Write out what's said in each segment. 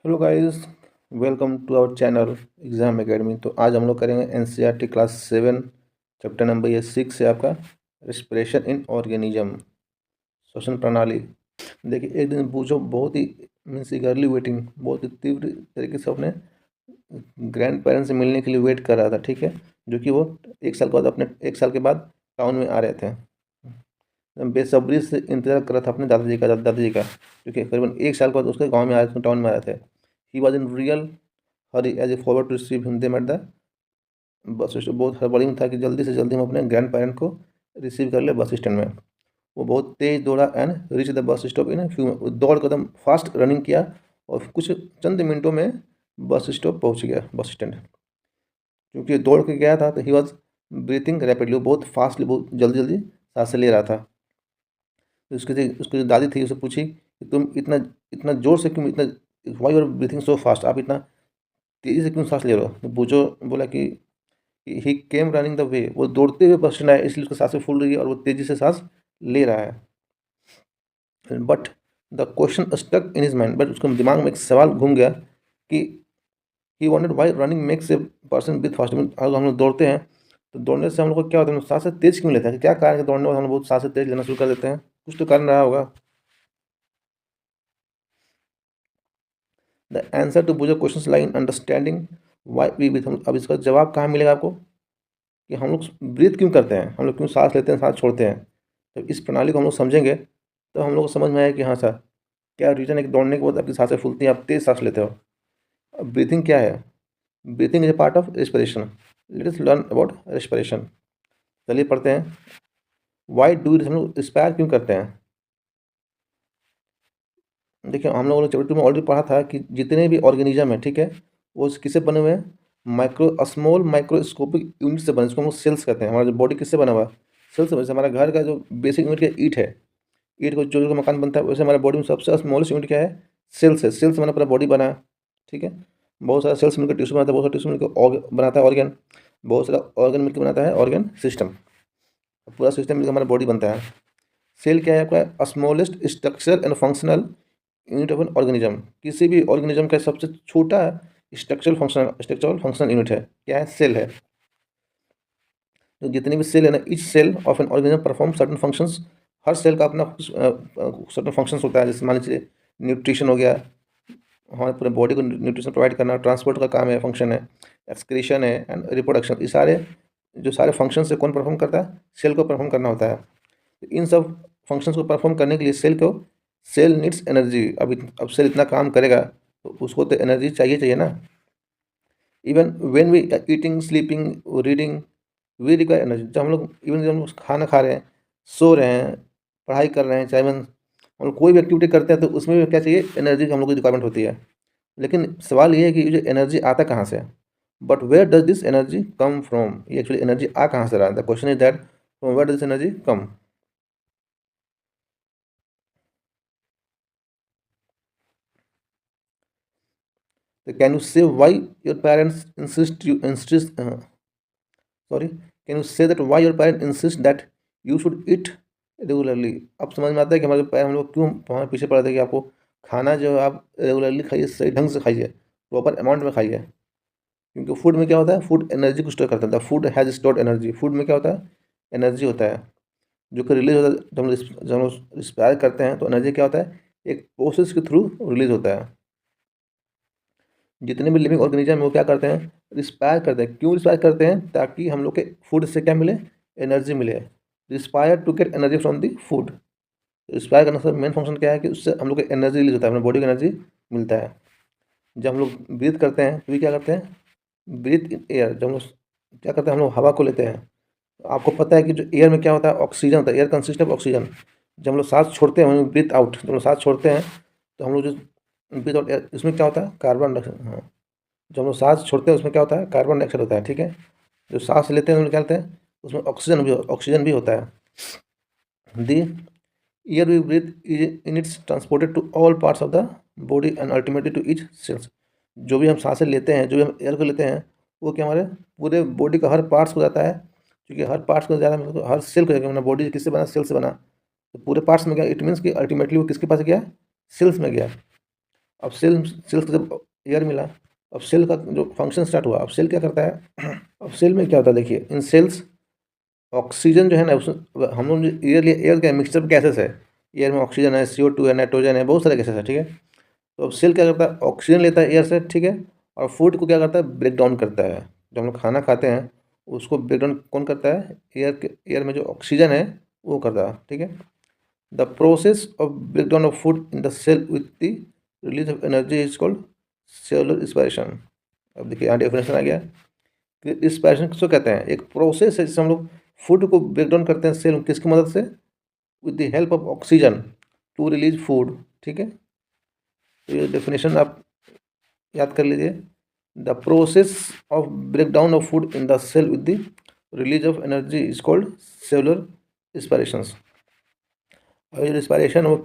Hello guys, welcome to our channel Exam Academy. तो आज हम लोग करेंगे एनसीईआरटी क्लास 7 चैप्टर नंबर ये 6 है आपका, रेस्पिरेशन इन ऑर्गेनिज्म, श्वसन प्रणाली। देखिए, एक दिन पूछो बहुत ही मीन्स ईगरली वेटिंग, बहुत ही तीव्र तरीके से अपने ग्रैंड पेरेंट्स से मिलने के लिए वेट कर रहा था, ठीक है। जो कि वो 1 साल के बाद टाउन में आ रहे थे। बेसब्री से इंतजार कर रहा था अपने दादाजी का, क्योंकि करीबन 1 साल के बाद उसके गाँव में आए थे, टाउन में आए थे। He was in real hurry as a forward to receive him them at the bus stop. बहुत हड़बड़ी में था कि जल्दी से जल्दी हम अपने ग्रैंड पेरेंट को रिसीव कर ले बस स्टैंड में। वो बहुत तेज दौड़ा and reach the bus stop in few, दौड़ कर एकदम फास्ट रनिंग किया और कुछ चंद मिनटों में बस स्टॉप पहुंच गया, बस स्टैंड। क्योंकि दौड़ के गया था तो ही वॉज ब्रीथिंग रैपिडली, बहुत फास्टली, बहुत जल्दी जल्दी सांसें ले रहा था। तो उसकी जो दादी थी उसे पूछी कि तुम इतना इतना ज़ोर से क्यों, इतना why are breathing so fast, आप इतना तेज़ी से क्यों सांस ले रहे हो। तो बूझो बोला कि ही केम रनिंग द वे, वो दौड़ते हुए बस स्टैंड आया, इसलिए उसकी सांसें फूल रही है और वो तेज़ी से सांस ले रहा है। But the question stuck in his mind, but उसके दिमाग में एक सवाल घूम गया कि he wanted why running makes a person breathe fast. अगर हम लोग दौड़ते हैं तो दौड़ने से हम लोग को क्या होता है, सांसें तेज क्यों लेते हैं, क्या कारण है कि दौड़ने में हम लोग बहुत सांसें तेज लेना शुरू कर देते हैं। कुछ तो कारण रहा होगा। The answer to Boojho question lie in understanding why we breathe. अब इसका जवाब कहाँ मिलेगा आपको कि हम लोग ब्रीथ क्यों करते हैं, हम लोग क्यों सांस लेते हैं, सांस छोड़ते हैं। जब इस प्रणाली को हम लोग समझेंगे तो हम लोग को समझ में आएगा कि हाँ सर, क्या रीज़न है कि दौड़ने के बाद आपकी सांसें फूलती हैं, आप तेज सांस लेते हो। अब ब्रीथिंग क्या है? Breathing is a part of respiration. Let us learn about respiration. चलिए पढ़ते हैं। वाई डू, हम लोग इंस्पायर क्यों करते हैं। देखिए, हम लोगों ने चैप्टर 2 में ऑलरेडी पढ़ा था कि जितने भी ऑर्गेनिज्म है, ठीक है, वो किससे बने हुए हैं, स्मॉल माइक्रोस्कोपिक यूनिट से बने, इसको हम लोग सेल्स कहते हैं। हमारा जो बॉडी किससे बना हुआ है, सेल्स से। जैसे हमारा घर का जो बेसिक यूनिट है ईट है, ईट को जो मकान बनता है, वैसे हमारे बॉडी में सबसे स्मॉलेस्ट यूनिट क्या है, सेल्स है। सेल्स से हमारा पूरा बॉडी बना है, ठीक है। बहुत सारा सेल्स मिलकर टिश्यू बनाता है, बहुत सारा टिश्यू मिलकर बनाता है ऑर्गन, बहुत सारा ऑर्गन मिलकर बनाता है ऑर्गन सिस्टम। पूरा सिस्टम मिलकर हमारा बॉडी बनता है। सेल क्या है आपका, smallest structure and functional unit of an organism. किसी भी ऑर्गेनिज्म का सबसे छोटा स्ट्रक्चरल फंक्शनल यूनिट है, क्या है, सेल है। तो जितने भी सेल है ना, each cell of an organism perform certain functions. हर सेल का अपना सर्टन फंक्शंस होता है। जैसे मान लीजिए न्यूट्रिशन हो गया, हमारे पूरे बॉडी को न्यूट्रिशन प्रोवाइड करना, ट्रांसपोर्ट का काम है, फंक्शन है, एक्सक्रीशन है एंड रिप्रोडक्शन। ये सारे जो सारे फंक्शन से कौन परफॉर्म करता है, सेल को परफॉर्म करना होता है। तो इन सब फंक्शंस को परफॉर्म करने के लिए सेल नीड्स एनर्जी। अब सेल इतना काम करेगा तो उसको तो एनर्जी चाहिए चाहिए ना। Even when we eating, sleeping, reading, we require energy. जब हम लोग इवन जब हम लोग खाना खा रहे हैं, सो रहे हैं, पढ़ाई कर रहे हैं, चाहे हम लोग कोई भी एक्टिविटी करते हैं तो उसमें भी क्या चाहिए, एनर्जी की हम लोग को रिक्वायरमेंट होती है। लेकिन सवाल ये है कि ये जो एनर्जी आता कहाँ से है, but where does this energy come from. ये एक्चुअली एनर्जी आ कहाँ से रहा है, the question is that from where does this energy come. तो can you say why your parents insist sorry, can you say that why your parent insist that you should eat regularly. अब समझ में आता है कि हमारे parents हम लोग क्यों हमारे पीछे पड़े थे कि आपको खाना जो है आप रेगुलरली खाइए, सही ढंग से खाइए, प्रॉपर अमाउंट में खाइए। क्योंकि फूड में क्या होता है, फूड एनर्जी को स्टोर करता है। Food has stored energy. Food में क्या होता है, एनर्जी होता है जो कि रिलीज होता है। जब हम लोग रिस्पायर करते हैं तो एनर्जी क्या होता है, एक प्रोसेस के थ्रू रिलीज होता है। जितने भी लिविंग ऑर्गेनिज्म है वो क्या करते हैं, रिस्पायर करते हैं। क्यों रिस्पायर करते हैं, ताकि हम लोग के फूड से क्या मिले, एनर्जी मिले। Respire to get energy from the food. Respire करने से मेन फंक्शन क्या है कि उससे हम लोग को एनर्जी रिलीज होता है, अपने बॉडी को एनर्जी मिलता है। जब हम लोग ब्रीथ करते हैं तो भी क्या करते हैं, ब्रीथ इन एयर। जब हम लोग क्या करते हैं, हम लोग हवा को लेते हैं। तो आपको पता है कि जो एयर में क्या होता है, ऑक्सीजन होता है। Air consist of oxygen. जब हम लोग सांस छोड़ते हैं, ब्रीथ आउट, जब हम लोग सांस छोड़ते हैं तो हम लोग जो ब्रीथ आउट एयर, इसमें क्या होता है, कार्बन डाइऑक्साइड। हाँ, जब हम लोग सांस छोड़ते हैं उसमें क्या होता है, कार्बन डाइऑक्साइड होता है, ठीक है। जो सांस लेते हैं हम लोग क्या लेते हैं, उसमें ऑक्सीजन भी होता है। The air we breathe in it's transported to all parts of the body and ultimately to each cells. जो भी हम सांसें लेते हैं, जो भी हम एयर को लेते हैं, वो क्या हमारे पूरे बॉडी का हर पार्ट्स को जाता है। क्योंकि हर पार्ट्स को ज़्यादा मतलब हर सेल को जाएगा। अपना बॉडी किससे बना, सेल से बना। तो पूरे पार्ट्स में गया, इट मीन्स कि अल्टीमेटली वो किसके पास गया, सेल्स में गया। अब सेल्स को जब एयर मिला, अब सेल का जो फंक्शन स्टार्ट हुआ, अब सेल क्या करता है अब सेल में क्या होता है देखिए, इन सेल्स ऑक्सीजन जो है ना, हम लोग एयर का मिक्सचर गैसेस है, एयर में ऑक्सीजन है, CO2 है, नाइट्रोजन है, बहुत सारे गैसेस है, ठीक है। तो अब सेल क्या करता है, ऑक्सीजन लेता है एयर से, ठीक है, और फूड को क्या करता है, ब्रेक डाउन करता है। जब हम लोग खाना खाते हैं उसको ब्रेक डाउन कौन करता है, एयर में जो ऑक्सीजन है वो करता है, ठीक है। The process of break down of food in the cell with the release of energy is called cellular respiration. अब देखिए यहाँ डेफिनेशन आ गया कि रिस्पायरेशन किसको कहते हैं, एक प्रोसेस है जिससे हम लोग फूड को ब्रेक डाउन करते हैं सेल किसकी मदद से, with the help of oxygen to release food, ठीक है। तो ये डेफिनेशन आप याद कर लीजिए, the process of break down of food in the cell with the release of energy is called cellular respirations. और ये रिस्पायरेशन वो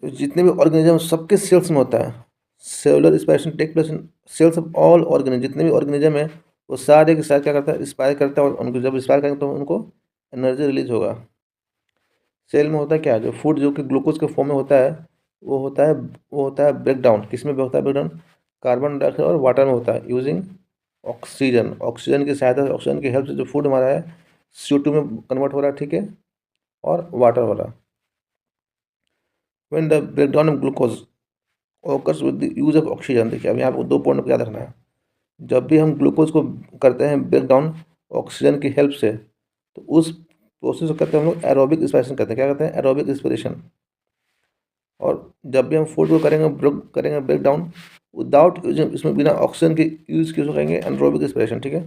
जितने भी ऑर्गेनिज्म सबके सेल्स में होता है। Cellular respiration take place in cells of all organism, जितने भी ऑर्गेनिज्म है वो सारे के सारे क्या करता है, रिस्पायर करता है, और उनको जब रिस्पायर करेंगे तो उनको एनर्जी रिलीज होगा। सेल में होता है क्या, जो फूड जो कि ग्लूकोज के फॉर्म में होता है वो होता है ब्रेक डाउन। किस में होता है ब्रेक डाउन, कार्बन डाइऑक्साइड और वाटर में होता है, यूजिंग ऑक्सीजन। ऑक्सीजन की सहायता से, ऑक्सीजन की हेल्प से जो फूड हमारा है CO2 में कन्वर्ट हो रहा है, ठीक है, और वाटर हो रहा है। When the break down of glucose occurs with the use of oxygen, देखिए अब यहाँ पर 2 पॉइंट को याद रखना है। जब भी हम ग्लूकोज को करते हैं ब्रेक डाउन ऑक्सीजन की हेल्प से, तो उस प्रोसेस को करते हैं हम लोग एरोबिक रिस्पायरेशन करते हैं। क्या करते हैं, एरोबिक रिस्पिरेशन। और जब भी हम फूड को करेंगे ब्रेक डाउन विदाउट यूजिंग, इसमें बिना ऑक्सीजन के यूज़ की उसको कहेंगे एनरोबिक रिस्पिरेशन, ठीक है।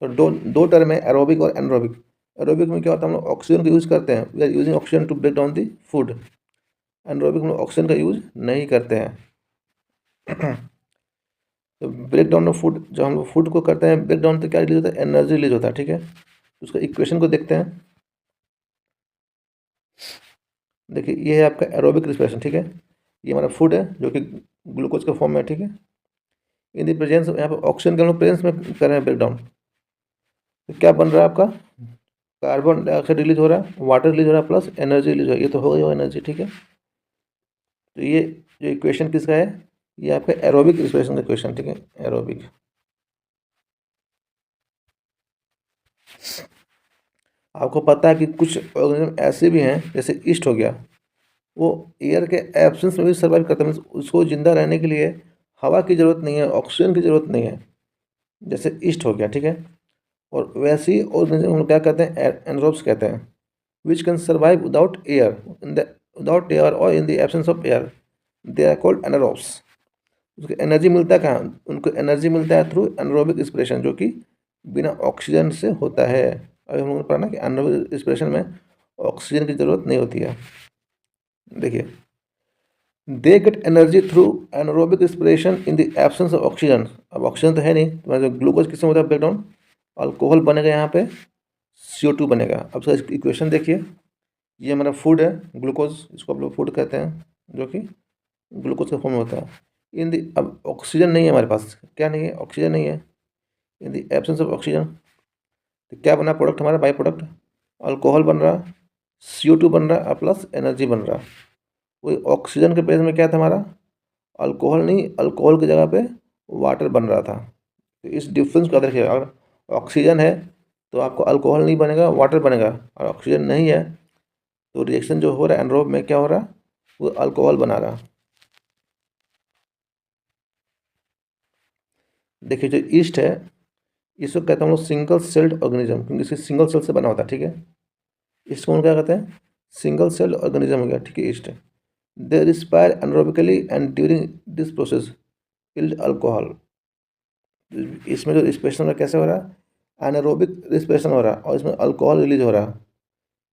तो दो टर्म है, एरोबिक और एनरोबिक। एरोबिक में क्या होता है, हम लोग ऑक्सीजन का यूज़ करते हैं, we are using oxygen to break down the food. Anaerobic में लोग ऑक्सीजन का यूज़ नहीं करते हैं। तो ब्रेक डाउन ऑफ फूड, जब हम लोग फूड को करते हैं ब्रेक डाउन, तो क्या रिलीज होता है, एनर्जी रिलीज होता है, ठीक है। उसका इक्वेशन को देखते हैं। देखिए ये है आपका एरोबिक रिस्पिरेशन, ठीक है। ये हमारा फूड है जो कि ग्लूकोज के फॉर्म में है, ठीक है। इन द प्रेजेंस, यहाँ पर ऑक्सीजन के हम लोग प्रेजेंस में कर रहे हैं ब्रेक डाउन, तो क्या बन रहा है आपका, कार्बन डाइऑक्साइड रिलीज हो रहा है, वाटर रिलीज हो रहा है, प्लस एनर्जी रिलीज हो रहा है। ये तो हो गई एनर्जी, ठीक है। तो ये जो इक्वेशन किसका है, ये आपका एरोबिक रिस्पिरेशन का इक्वेशन, ठीक है, एरोबिक। आपको पता है कि कुछ ऑर्गेनिज्म ऐसे भी हैं, जैसे ईस्ट हो गया, वो एयर के एब्सेंस में भी सर्वाइव करता है। उसको जिंदा रहने के लिए हवा की ज़रूरत नहीं है, ऑक्सीजन की ज़रूरत नहीं है, जैसे ईस्ट हो गया, ठीक है। और वैसे ही ऑर्गेनिज्म हम क्या कहते हैं, एनरोब्स कहते हैं, which can survive without air और in the absence of air, they are called anaerobes. उसको एनर्जी मिलता है कहाँ, उनको एनर्जी मिलता है थ्रू एनरोबिक रिस्पिरेशन, जो कि बिना ऑक्सीजन से होता है। अभी हम लोगों ने पढ़ा ना कि एनरोबिक रिस्पिरेशन में ऑक्सीजन की ज़रूरत नहीं होती है। देखिए, they get energy through anaerobic respiration in the absence of oxygen. अब ऑक्सीजन तो है नहीं, तो जो ग्लूकोज किसमें होता है ब्रेक डाउन, अल्कोहल बनेगा, यहाँ पे CO2 बनेगा। अब सर इक्वेशन देखिए, ये हमारा फूड है ग्लूकोज, इसको आप लोग फूड कहते हैं, जो कि ग्लूकोज का फॉर्म में होता है। इन दी, अब ऑक्सीजन नहीं है हमारे पास, क्या नहीं है, ऑक्सीजन नहीं है। इन दी एब्सेंस ऑफ ऑक्सीजन, तो क्या बना प्रोडक्ट हमारा, बाई प्रोडक्ट अल्कोहल बन रहा, CO2 बन रहा, प्लस एनर्जी बन रहा। वही ऑक्सीजन के प्लेस में क्या था हमारा, अल्कोहल नहीं, अल्कोहल की जगह पे वाटर बन रहा था। तो इस डिफरेंस को याद रखिएगा, अगर ऑक्सीजन है तो आपको अल्कोहल नहीं बनेगा, वाटर बनेगा, और ऑक्सीजन नहीं है तो रिएक्शन जो हो रहा है एनरोब में क्या हो रहा है, वो अल्कोहल बना रहा। देखिए जो ईस्ट है, इसको कहते हैं हम लोग सिंगल सेल्ड ऑर्गेनिज्म, क्योंकि इसे सिंगल सेल से बना होता है, ठीक है। इसको हम क्या कहते हैं, सिंगल सेल्ड ऑर्गेनिज्म हो गया, ठीक है, east. They respire एनरोबिकली and during this process yield alcohol. इसमें जो रिस्पिरेशन हो रहा है कैसे हो रहा है, एनारोबिक रिस्पिरेशन हो रहा है, और इसमें अल्कोहल रिलीज हो रहा है।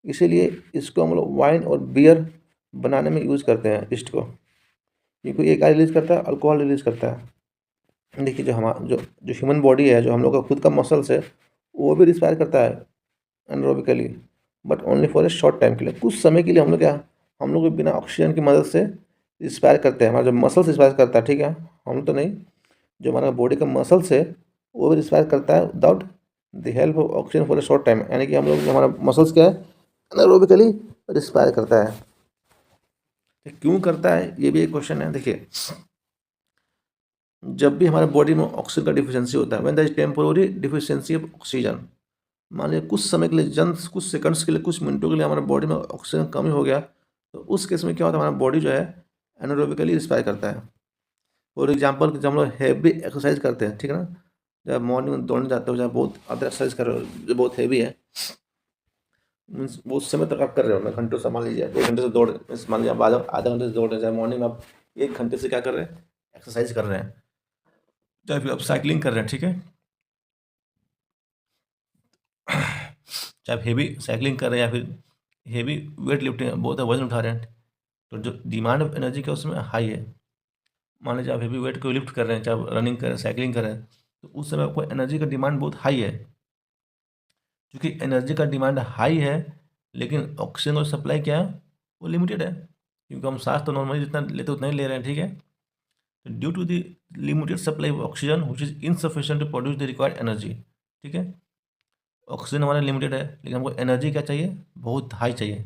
इसीलिए इसको हम लोग वाइन और बियर बनाने में यूज़ करते हैं ईस्ट को, क्योंकि ये क्या रिलीज करता है, अल्कोहल रिलीज करता है। देखिए जो हमारा जो ह्यूमन बॉडी है, जो हम लोग का खुद का मसल्स है, वो भी रिस्पायर करता है एनरोबिकली, but only for a short time के लिए, कुछ समय के लिए हम लोग क्या, हम लोग भी बिना ऑक्सीजन की मदद से रिस्पायर करते हैं। हमारा जो मसल्स रिस्पायर करता है, ठीक है, हम तो नहीं, जो हमारा बॉडी का मसल्स है वो भी रिस्पायर करता है without the help of oxygen for a short time. यानी कि हम लोग हमारा मसल्स क्या है, एनारोबिकली रिस्पायर करता है। क्यों करता है, ये भी एक क्वेश्चन है। देखिए, जब भी हमारे बॉडी में ऑक्सीजन का डिफिशियंसी होता है, when there is temporary deficiency of oxygen, मान लीजिए कुछ समय के लिए, कुछ सेकंड्स के लिए, कुछ मिनटों के लिए हमारे बॉडी में ऑक्सीजन कमी हो गया, तो उस केस में क्या होता है, हमारा बॉडी जो है एनारोबिकली रिस्पायर करता है। फॉर एग्जाम्पल, जब हम लोग हैवी एक्सरसाइज करते हैं, ठीक है ना, जब मॉर्निंग में दौड़ने जाते हो, जब बहुत अदर एक्सरसाइज कर रहे हो जो बहुत हैवी है, मीन्स बहुत समय तक आप कर रहे हो ना, घंटों से, मान लीजिए 2 घंटे से दौड़, मीन्स मान लीजिए आप आधा घंटे से दौड़ रहे हैं, चाहे मॉर्निंग में आप 1 घंटे से क्या कर रहे हैं, एक्सरसाइज कर रहे हैं, चाहे फिर आप साइकिलिंग कर रहे हैं, ठीक है, चाहे आप हेवी साइकिलिंग कर रहे हैं या फिर हेवी वेट लिफ्टिंग, बहुत वजन उठा रहे हैं, तो जो डिमांड ऑफ एनर्जी क्या उसमें हाई है। मान लीजिए आप हेवी वेट को लिफ्ट कर रहे हैं, चाहे आप रनिंग कर रहे हैं, साइकिलिंग कर रहे हैं, तो उस समय आपको एनर्जी का डिमांड बहुत हाई है। क्योंकि एनर्जी का डिमांड हाई है, लेकिन ऑक्सीजन और सप्लाई क्या है, वो लिमिटेड है, क्योंकि हम सांस तो नॉर्मली जितना लेते उतना ही ले रहे हैं, ठीक है। तो due to the limited supply of oxygen which is insufficient to produce the required energy, ठीक है। ऑक्सीजन हमारा लिमिटेड है, लेकिन हमको एनर्जी क्या चाहिए, बहुत हाई चाहिए।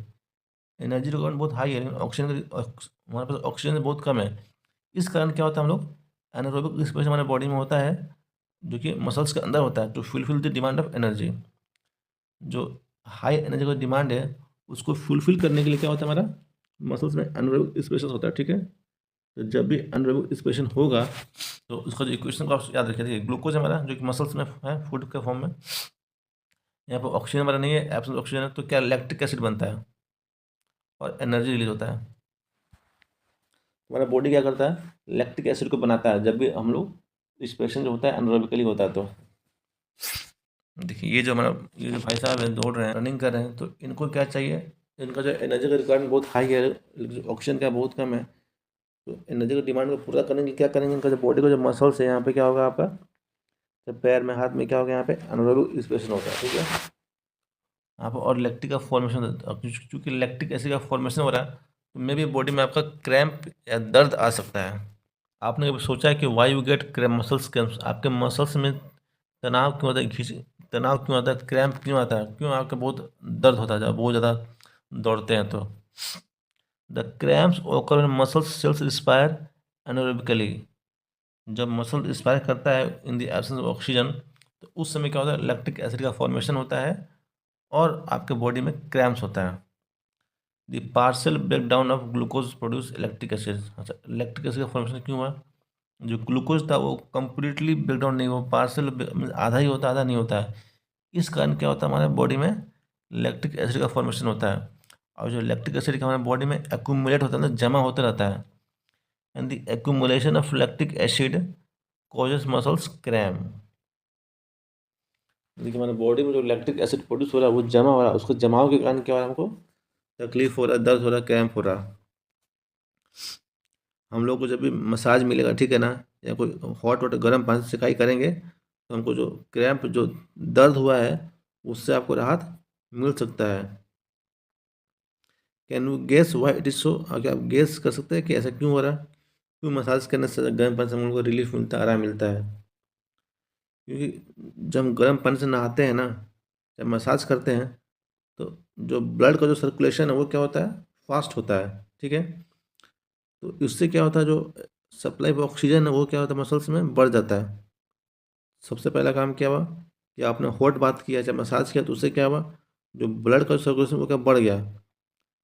एनर्जी रिक्वायरमेंट बहुत हाई है, लेकिन हमारे पास ऑक्सीजन बहुत कम है। इस कारण क्या होता है, हम लोग एनारोबिक रिस्पिरेशन हमारे बॉडी में होता है, जो कि मसल्स के अंदर होता है, to fulfil the demand of energy. जो हाई एनर्जी का डिमांड है, उसको फुलफिल करने के लिए क्या होता है, हमारा मसल्स में एनारोबिक रिस्पिरेशन होता है, ठीक है। तो जब भी एनारोबिक रिस्पिरेशन होगा, तो उसका जो इक्वेशन को आप याद रखिए, देखिए ग्लूकोज हमारा जो कि मसल्स में है फूड के फॉर्म में, यहाँ पर ऑक्सीजन हमारा नहीं है, एब्सेंस ऑक्सीजन है, तो क्या लैक्टिक एसिड बनता है और एनर्जी रिलीज होता है। हमारा बॉडी क्या करता है, लैक्टिक एसिड को बनाता है, जब भी हम लोग रिस्पिरेशन जो होता है एनारोबिकली होता है। तो देखिए, ये जो भाई साहब हैं, दौड़ रहे हैं, रनिंग कर रहे हैं, तो इनको क्या चाहिए, इनका जो एनर्जी का रिक्वायरमेंट बहुत हाई है, लेकिन ऑक्सीजन का बहुत कम है। तो एनर्जी का डिमांड को पूरा करने के लिए क्या करेंगे, इनका जो बॉडी का जो मसल्स है, यहाँ पे क्या होगा आपका, जब पैर में, हाथ में क्या होगा, यहाँ पे एनारोबिक रिस्पिरेशन होता है, ठीक है। यहाँ पर और लैक्टिक का फॉर्मेशन, क्योंकि लैक्टिक एसिड का फॉर्मेशन हो रहा है, तो मे भी बॉडी में आपका क्रैम्प या दर्द आ सकता है। आपने कभी सोचा है कि why you get cramp, muscles cramps, आपके मसल्स में तनाव क्यों होता है, तनाव क्यों आता है, क्रैम्प क्यों आता है, क्यों आपके बहुत दर्द होता है जब बहुत ज़्यादा दौड़ते हैं। तो the cramps occur when muscles cells respire anaerobically, जब मसल रिस्पायर करता है in the absence of oxygen, तो उस समय क्या होता है, लैक्टिक एसिड का फॉर्मेशन होता है और आपके बॉडी में क्रैम्प्स होता है। The partial break down of glucose produce electric acid. अच्छा, इलेक्ट्रिक एसिड का फॉर्मेशन क्यों हुआ, जो ग्लूकोज था वो कंप्लीटली ब्रेक डाउन नहीं हुआ, पार्शियल, आधा ही होता है, आधा नहीं होता है। इस कारण क्या होता है, हमारे बॉडी में लैक्टिक एसिड का फॉर्मेशन होता है, और जो लैक्टिक एसिड हमारे बॉडी में एक्यूमुलेट होता है ना, जमा होता रहता है, and the accumulation of lactic acid causes muscles cramp. देखिए, हमारे बॉडी में जो लैक्टिक एसिड प्रोड्यूस हो रहा है, वो जमा हो रहा है, उसको जमाव के कारण क्या हो रहा है, हमको तकलीफ हो रहा है, दर्द हो रहा है, क्रैम्प हो रहा है। हम लोग को जब भी मसाज मिलेगा, ठीक है ना, या कोई हॉट वाटर गर्म पानी से सिकाई करेंगे, तो हमको जो क्रैम्प, जो दर्द हुआ है, उससे आपको राहत मिल सकता है। Can you guess why it is so, क्या आप गेस कर सकते हैं कि ऐसा क्यों हो रहा है, क्यों मसाज करने से गर्म पानी से हम लोग को रिलीफ मिलता है, आराम मिलता है। क्योंकि जब हम गर्म पानी से नहाते हैं ना, जब मसाज करते हैं, तो जो ब्लड का जो सर्कुलेशन है वो क्या होता है, फास्ट होता है, ठीक है। तो इससे क्या होता है, जो सप्लाई ऑफ ऑक्सीजन है वो क्या होता है, मसल्स में बढ़ जाता है। सबसे पहला काम क्या हुआ, कि आपने हॉट बात किया, चाहे मसाज किया, तो उससे क्या हुआ, जो ब्लड का सर्कुलेशन वो क्या बढ़ गया।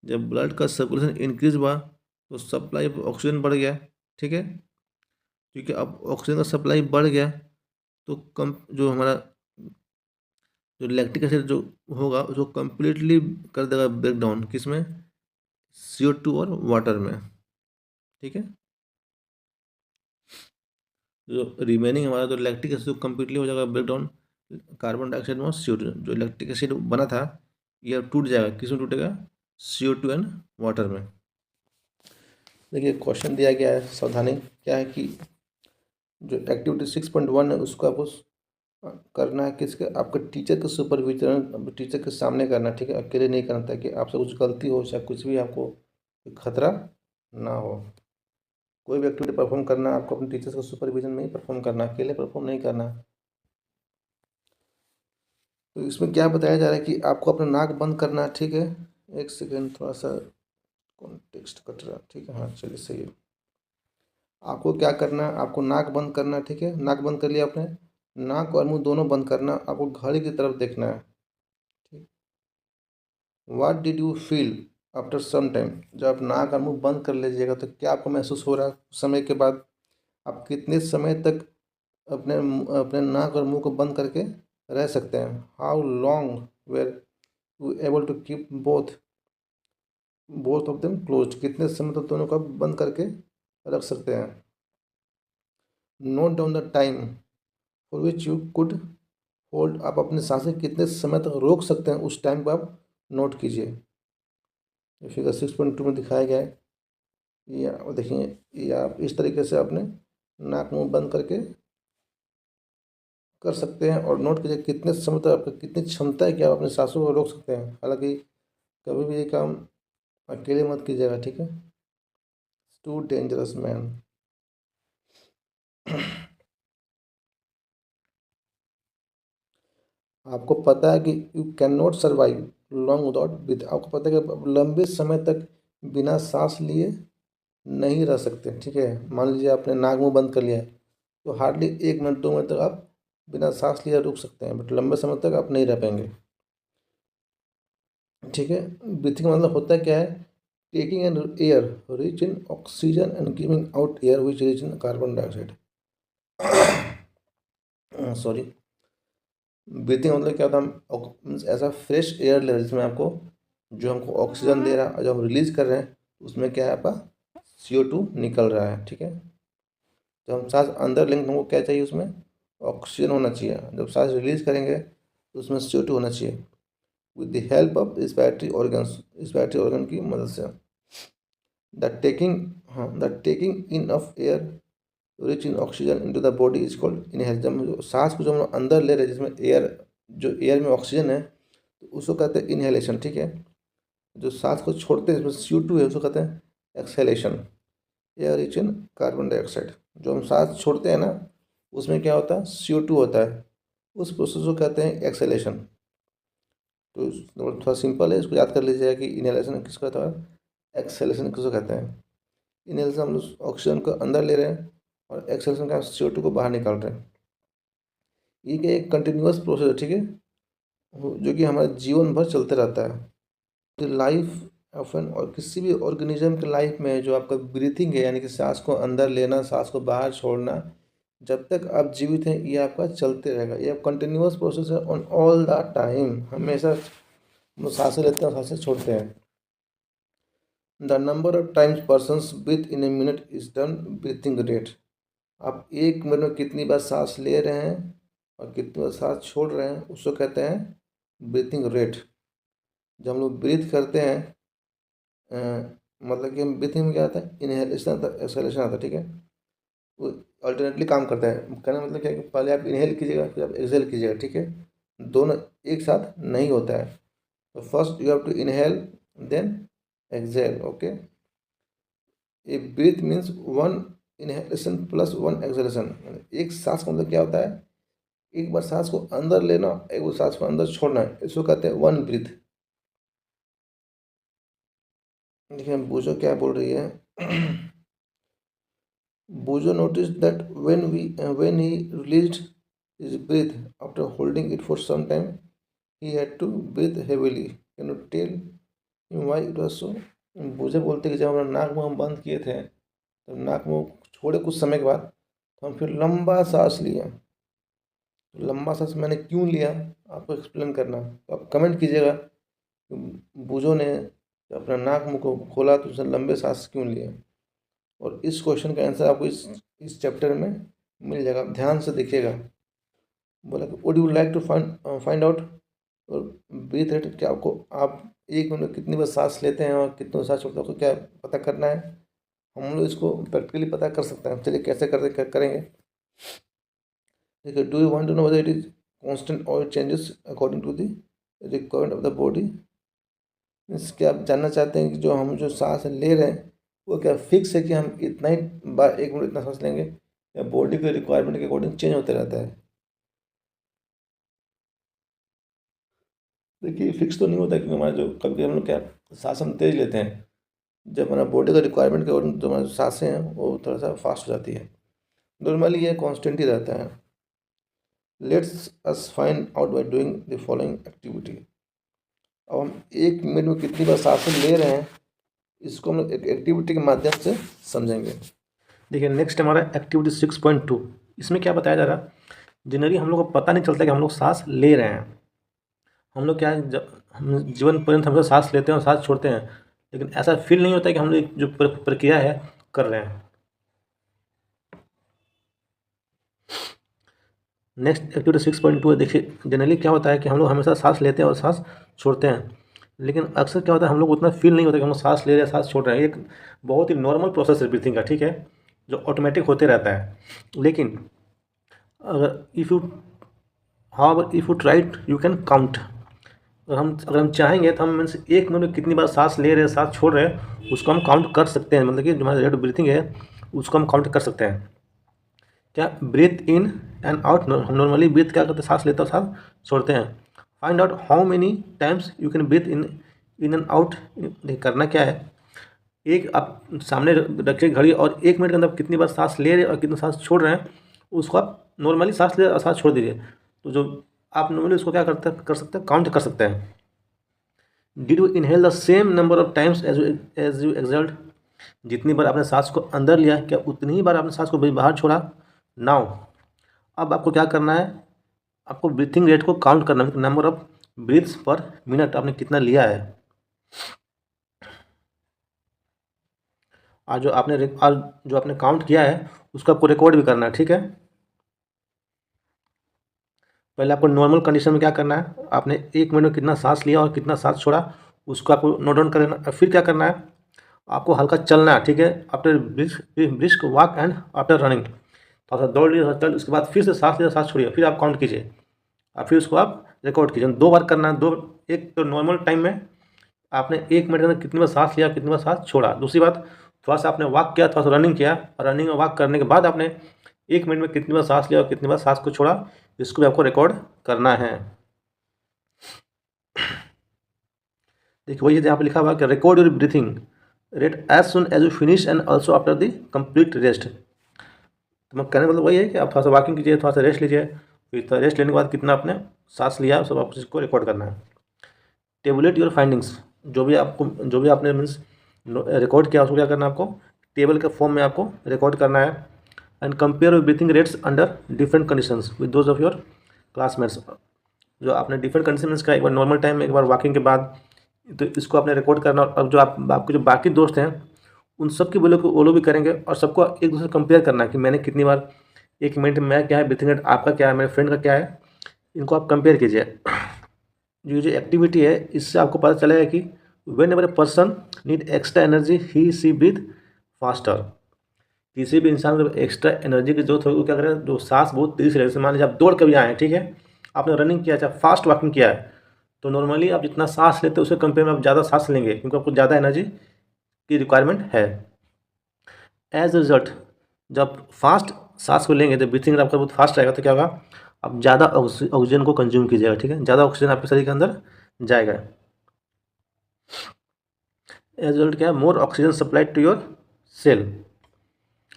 जब ब्लड का सर्कुलेशन इंक्रीज हुआ, तो सप्लाई ऑफ ऑक्सीजन बढ़ गया, ठीक है। क्योंकि अब ऑक्सीजन का सप्लाई बढ़ गया, तो कम जो हमारा जो लैक्टिक एसिड जो होगा, उसको कम्प्लीटली कर देगा ब्रेक डाउन, किस में, CO2 और वाटर में, ठीक है। जो रिमेनिंग हमारा जो लैक्टिक एसिड कम्प्लीटली हो जाएगा ब्रेक डाउन कार्बन डाइऑक्साइड में और CO2, जो लैक्टिक एसिड बना था, ये अब टूट जाएगा, किस में टूटेगा, CO2 एंड वाटर में। देखिए, क्वेश्चन दिया गया है, सावधानी क्या है कि जो एक्टिविटी 6.1 है, उसको आपको करना है किसके, आपके टीचर के सुपरविजन, टीचर के सामने करना, ठीक है, अकेले नहीं करना, ताकि आपसे कुछ गलती हो, चाहे कुछ भी आपको खतरा ना हो। कोई भी एक्टिविटी परफॉर्म करना है, आपको अपने टीचर्स के सुपरविजन में ही परफॉर्म करना, अकेले परफॉर्म नहीं करना। तो इसमें क्या बताया जा रहा है कि आपको अपना नाक बंद करना है, ठीक है। एक सेकेंड, थोड़ा सा कॉन्टेक्स्ट कट रहा है, ठीक है, हाँ चलिए सही है। आपको क्या करना है, आपको नाक बंद करना है, ठीक है, नाक बंद कर लिया आपने, नाक और मुंह दोनों बंद करना, आपको घड़ी की तरफ देखना है, ठीक। What did you feel after some time, जब आप नाक और मुंह बंद कर लीजिएगा तो क्या आपको महसूस हो रहा है कुछ समय के बाद? आप कितने समय तक अपने नाक और मुंह को बंद करके रह सकते हैं? How long were you able to keep both of them close, कितने समय तक दोनों को बंद करके रख सकते हैं? Note down the time for which you could hold, आप अपनी सांसें कितने समय तक रोक सकते हैं, उस टाइम को आप नोट कीजिए। ये फिगर 6.2 में दिखाया गया है। ये देखिए, ये आप इस तरीके से अपने नाक मुंह बंद करके कर सकते हैं और नोट कीजिए कितने समय तक आपका कितनी क्षमता है कि आप अपने सांसों को रोक सकते हैं। हालांकि कभी भी ये काम अकेले मत कीजिएगा, ठीक है, टू डेंजरस मैन। आपको पता है कि you can not survive long without breath, आपको पता है कि आप लंबे समय तक बिना सांस लिए नहीं रह सकते, ठीक है। मान लीजिए आपने नाक मुंह बंद कर लिया है तो हार्डली 1 मिनट 2 मिनट तक आप बिना सांस लिए रुक सकते हैं, बट लंबे समय तक आप नहीं रह पाएंगे, ठीक है। ब्रीथिंग का मतलब होता है क्या है? Taking an air rich in oxygen and giving out air which rich in carbon dioxide. Sorry, breathing मतलब क्या होता है? हम ऐसा फ्रेश एयर ले रहे हैं जिसमें आपको, जो हमको ऑक्सीजन दे रहा है और जो हम रिलीज कर रहे हैं उसमें क्या है, आपका CO2 निकल रहा है, ठीक है। जब हम सांस अंदर लेंगे तो हमको क्या चाहिए, उसमें ऑक्सीजन होना चाहिए। जब सांस रिलीज करेंगे तो उसमें CO2 होना चाहिए। With the help of respiratory organ की मदद से द टेकिंग, हाँ, the taking in of air rich in oxygen into the body is called inhale. जब हम सांस को, जो हम अंदर ले रहे हैं जिसमें एयर, जो एयर में ऑक्सीजन है, तो उसको कहते हैं इनहेलेशन, ठीक है। जो सांस को छोड़ते हैं जिसमें CO2 है उसको कहते हैं exhalation. Air rich in carbon dioxide, जो हम सांस छोड़ते हैं ना उसमें क्या होता है, CO2 होता है, उस प्रोसेस को कहते हैं एक्सहेलेशन। तो थोड़ा सिंपल है, इसको याद कर लीजिएगा कि इनहेलेशन किसको कहता है, एक्सहेलेशन किसको कहते हैं। इनहेलेशन हम लोग ऑक्सीजन को अंदर ले रहे हैं और एक्सहेलेशन का CO2 को बाहर निकाल रहे हैं। ये क्या एक कंटिन्यूअस प्रोसेस है, ठीक है, जो कि हमारे जीवन भर चलते रहता है। लाइफ ऑफ एन, और किसी भी ऑर्गेनिज्म के लाइफ में जो आपका ब्रीथिंग है, यानी कि सांस को अंदर लेना सांस को बाहर छोड़ना, जब तक आप जीवित हैं ये आपका चलते रहेगा। ये कंटिन्यूअस प्रोसेस है ऑन ऑल द टाइम, हमेशा हम सांसें लेते हैं सांसें छोड़ते हैं। The number of times persons breathe in a minute is term breathing rate. आप 1 मिनट में कितनी बार सांस ले रहे हैं और कितनी बार सांस छोड़ रहे हैं उसको कहते हैं ब्रीथिंग रेट। जब हम लोग ब्रीथ करते हैं, मतलब कि हम ब्रीथिंग में क्या आता है, इनहेलेशन आता है, एक्सहेलेशन आता है, ठीक है। वो अल्टरनेटली काम करता है। कहने का मतलब क्या है कि पहले आप इनहेल कीजिएगा फिर आप एक्सहेल कीजिएगा, ठीक है, दोनों एक साथ नहीं होता है। तो first you have to inhale then exhale, okay. A breath means 1 inhalation plus 1 exhalation. एक सांस का मतलब क्या होता है, एक बार सांस को अंदर लेना एक बार सांस को अंदर छोड़ना है, इसको कहते हैं 1 ब्रीथ। देखिए बूझो क्या बोल रही है। Bujo noticed that when he released his breath after holding it for some time, he had to breathe heavily. Can you tell him why it was so? बूझे बोलते कि जब हम नाक मुंह हम बंद किए थे तो नाक मुंह छोड़े कुछ समय के बाद तो हम फिर लंबा सांस लिए। लंबा सांस मैंने क्यों लिया आपको एक्सप्लेन करना, तो आप कमेंट कीजिएगा कि बूझो ने जब अपना नाक मुंह को खोला तो उसने लंबे सांस क्यों लिए। और इस क्वेश्चन का आंसर आपको इस चैप्टर में मिल जाएगा, आप ध्यान से देखिएगा। बोला कि would you like to find out our breath rate, क्या आपको, आप 1 मिनट में कितनी बार सांस लेते हैं और कितनी सांस छोड़ते हैं आपको क्या पता करना है? हम लोग इसको प्रैक्टिकली पता कर सकते हैं। चलिए कैसे करेंगे, ठीक है। Do you want to know whether it is constant और changes according to the requirement of the body. Means क्या आप जानना चाहते हैं कि जो हम जो सांस ले रहे हैं वो क्या फिक्स है कि हम इतना ही बार 1 मिनट इतना सांस लेंगे, या बॉडी के रिक्वायरमेंट के अकॉर्डिंग चेंज होते रहता है? देखिए फिक्स तो नहीं होता, क्योंकि हमारा जो कभी कभी हम लोग क्या सांस हम तेज लेते हैं, जब हमारा बॉडी का रिक्वायरमेंट के अकॉर्डिंग जो हमारी सांसें हैं वो थोड़ा सा फास्ट हो जाती है। नॉर्मली ये कांस्टेंट ही रहता है। Let's us find out by doing the following activity. अब हम 1 मिनट में कितनी बार सांसें ले रहे हैं इसको हम एक एक्टिविटी के माध्यम से समझेंगे। देखिए नेक्स्ट हमारा एक्टिविटी 6.2। इसमें क्या बताया जा रहा है, जनरली हम लोग को पता नहीं चलता कि हम लोग सांस ले रहे हैं। हम लोग क्या है, जब हम जीवन पर्यंत हम लोग सांस लेते हैं और सांस छोड़ते हैं, लेकिन ऐसा फील नहीं होता कि हम लोग जो प्रक्रिया है कर रहे हैं। नेक्स्ट एक्टिविटी 6.2 है। देखिए जनरली क्या होता है कि हम लोग हमेशा सांस लेते हैं और सांस छोड़ते हैं, लेकिन अक्सर क्या होता है हम लोग उतना फील नहीं होता कि हम लोग सांस ले रहे हैं सांस छोड़ रहे हैं। एक बहुत ही नॉर्मल प्रोसेस है ब्रीथिंग का, ठीक है, जो ऑटोमेटिक होते रहता है। लेकिन अगर if you try you can count. अगर हम चाहेंगे तो हम मीन्स 1 मिनट में कितनी बार सांस ले रहे हैं सांस छोड़ रहे हैं उसको हम काउंट कर सकते हैं। मतलब कि जो हमारा रेट ऑफ ब्रीथिंग है उसको हम काउंट कर सकते हैं। क्या ब्रीथ इन एंड आउट, हम नॉर्मली ब्रीथ क्या करते हैं, सांस लेते हैं सांस छोड़ते हैं। Find out how many times you can breathe in and out. करना क्या है, एक आप सामने रखिए घड़ी और 1 मिनट के अंदर कितनी बार सांस ले रहे हैं और कितनी सांस छोड़ रहे हैं उसको आप नॉर्मली सांस ले और सांस छोड़ दीजिए। तो जो आप नॉर्मली उसको क्या कर सकते हैं, काउंट कर सकते हैं। Did you inhale the same number of times as you exhaled, जितनी बार आपने सांस को अंदर लिया क्या उतनी ही बार आपने सांस को बाहर छोड़ा। नाउ अब आपको क्या करना है, आपको ब्रीथिंग रेट को काउंट करना है, number of breaths per minute आपने कितना लिया है। आज जो आपने काउंट किया है उसको आपको रिकॉर्ड भी करना है, ठीक है। पहले आपको नॉर्मल कंडीशन में क्या करना है, आपने 1 मिनट में कितना सांस लिया और कितना सांस छोड़ा उसको आपको नोट डाउन करना। फिर क्या करना है, आपको हल्का चलना है, ठीक है। After brisk walk and after running, थोड़ा सा दौड़ लिया चल, उसके बाद फिर से सांस लिया सांस छोड़िए, फिर आप काउंट कीजिए और फिर उसको आप रिकॉर्ड कीजिए। 2 बार करना है। एक तो नॉर्मल टाइम में आपने 1 मिनट के अंदर कितनी बार सांस लिया कितनी बार सांस छोड़ा। दूसरी बात, थोड़ा सा आपने वॉक किया, थोड़ा सा रनिंग किया और रनिंग और वॉक करने के बाद आपने 1 मिनट में कितनी बार सांस लिया और कितनी बार सांस को छोड़ा, इसको भी आपको रिकॉर्ड करना है। देखिए वही यहाँ पे लिखा हुआ कि record your breathing rate as soon as you finish and also after the complete rest. तो मैं कहने का मतलब वही है कि आप थोड़ा सा वॉकिंग कीजिए, थोड़ा सा रेस्ट लीजिए, फिर रेस्ट लेने के बाद कितना आपने सांस लिया सब आपको इसको रिकॉर्ड करना है। टेबुलेट योर फाइंडिंग्स, जो भी आपने मीन्स रिकॉर्ड किया उसको क्या करना है, आपको टेबल के फॉर्म में आपको रिकॉर्ड करना है। And compare your breathing rates under different conditions with those of your classmates. जो आपने डिफरेंट कंडीशंस का, एक बार नॉर्मल टाइम में, एक बार वॉकिंग के बाद, तो इसको आपने रिकॉर्ड करना। और जो आपके जो बाकी दोस्त हैं उन सब की वो लोग भी करेंगे और सबको एक दूसरे से कंपेयर करना है कि मैंने कितनी बार 1 मिनट में क्या है ब्रीथिंग रेट, आपका क्या है, मेरे फ्रेंड का क्या है, इनको आप कंपेयर कीजिए। जो एक्टिविटी है इससे आपको पता चलेगा कि whenever a person need extra energy he see breathe faster. किसी भी इंसान को एक्स्ट्रा एनर्जी की जरूरत होगी, क्या करें, जो सांस बहुत तेज़ी से ले, मान लीजिए आप दौड़ के भी आए हैं, ठीक है, आपने रनिंग किया चाहे फास्ट वॉकिंग किया है, तो नॉर्मली आप जितना सांस लेते हैं उसके कंपेयर में आप ज़्यादा सांस लेंगे क्योंकि आपको ज़्यादा एनर्जी की रिक्वायरमेंट है। एज ए रिजल्ट जब फास्ट सांस को लेंगे तो ब्रीथिंग आपका बहुत फास्ट रहेगा, तो क्या होगा, आप ज़्यादा ऑक्सीजन को कंज्यूम कीजिएगा, ठीक है, ज़्यादा ऑक्सीजन आपके शरीर के अंदर जाएगा। एज रिजल्ट क्या है, more oxygen supplied to your cell.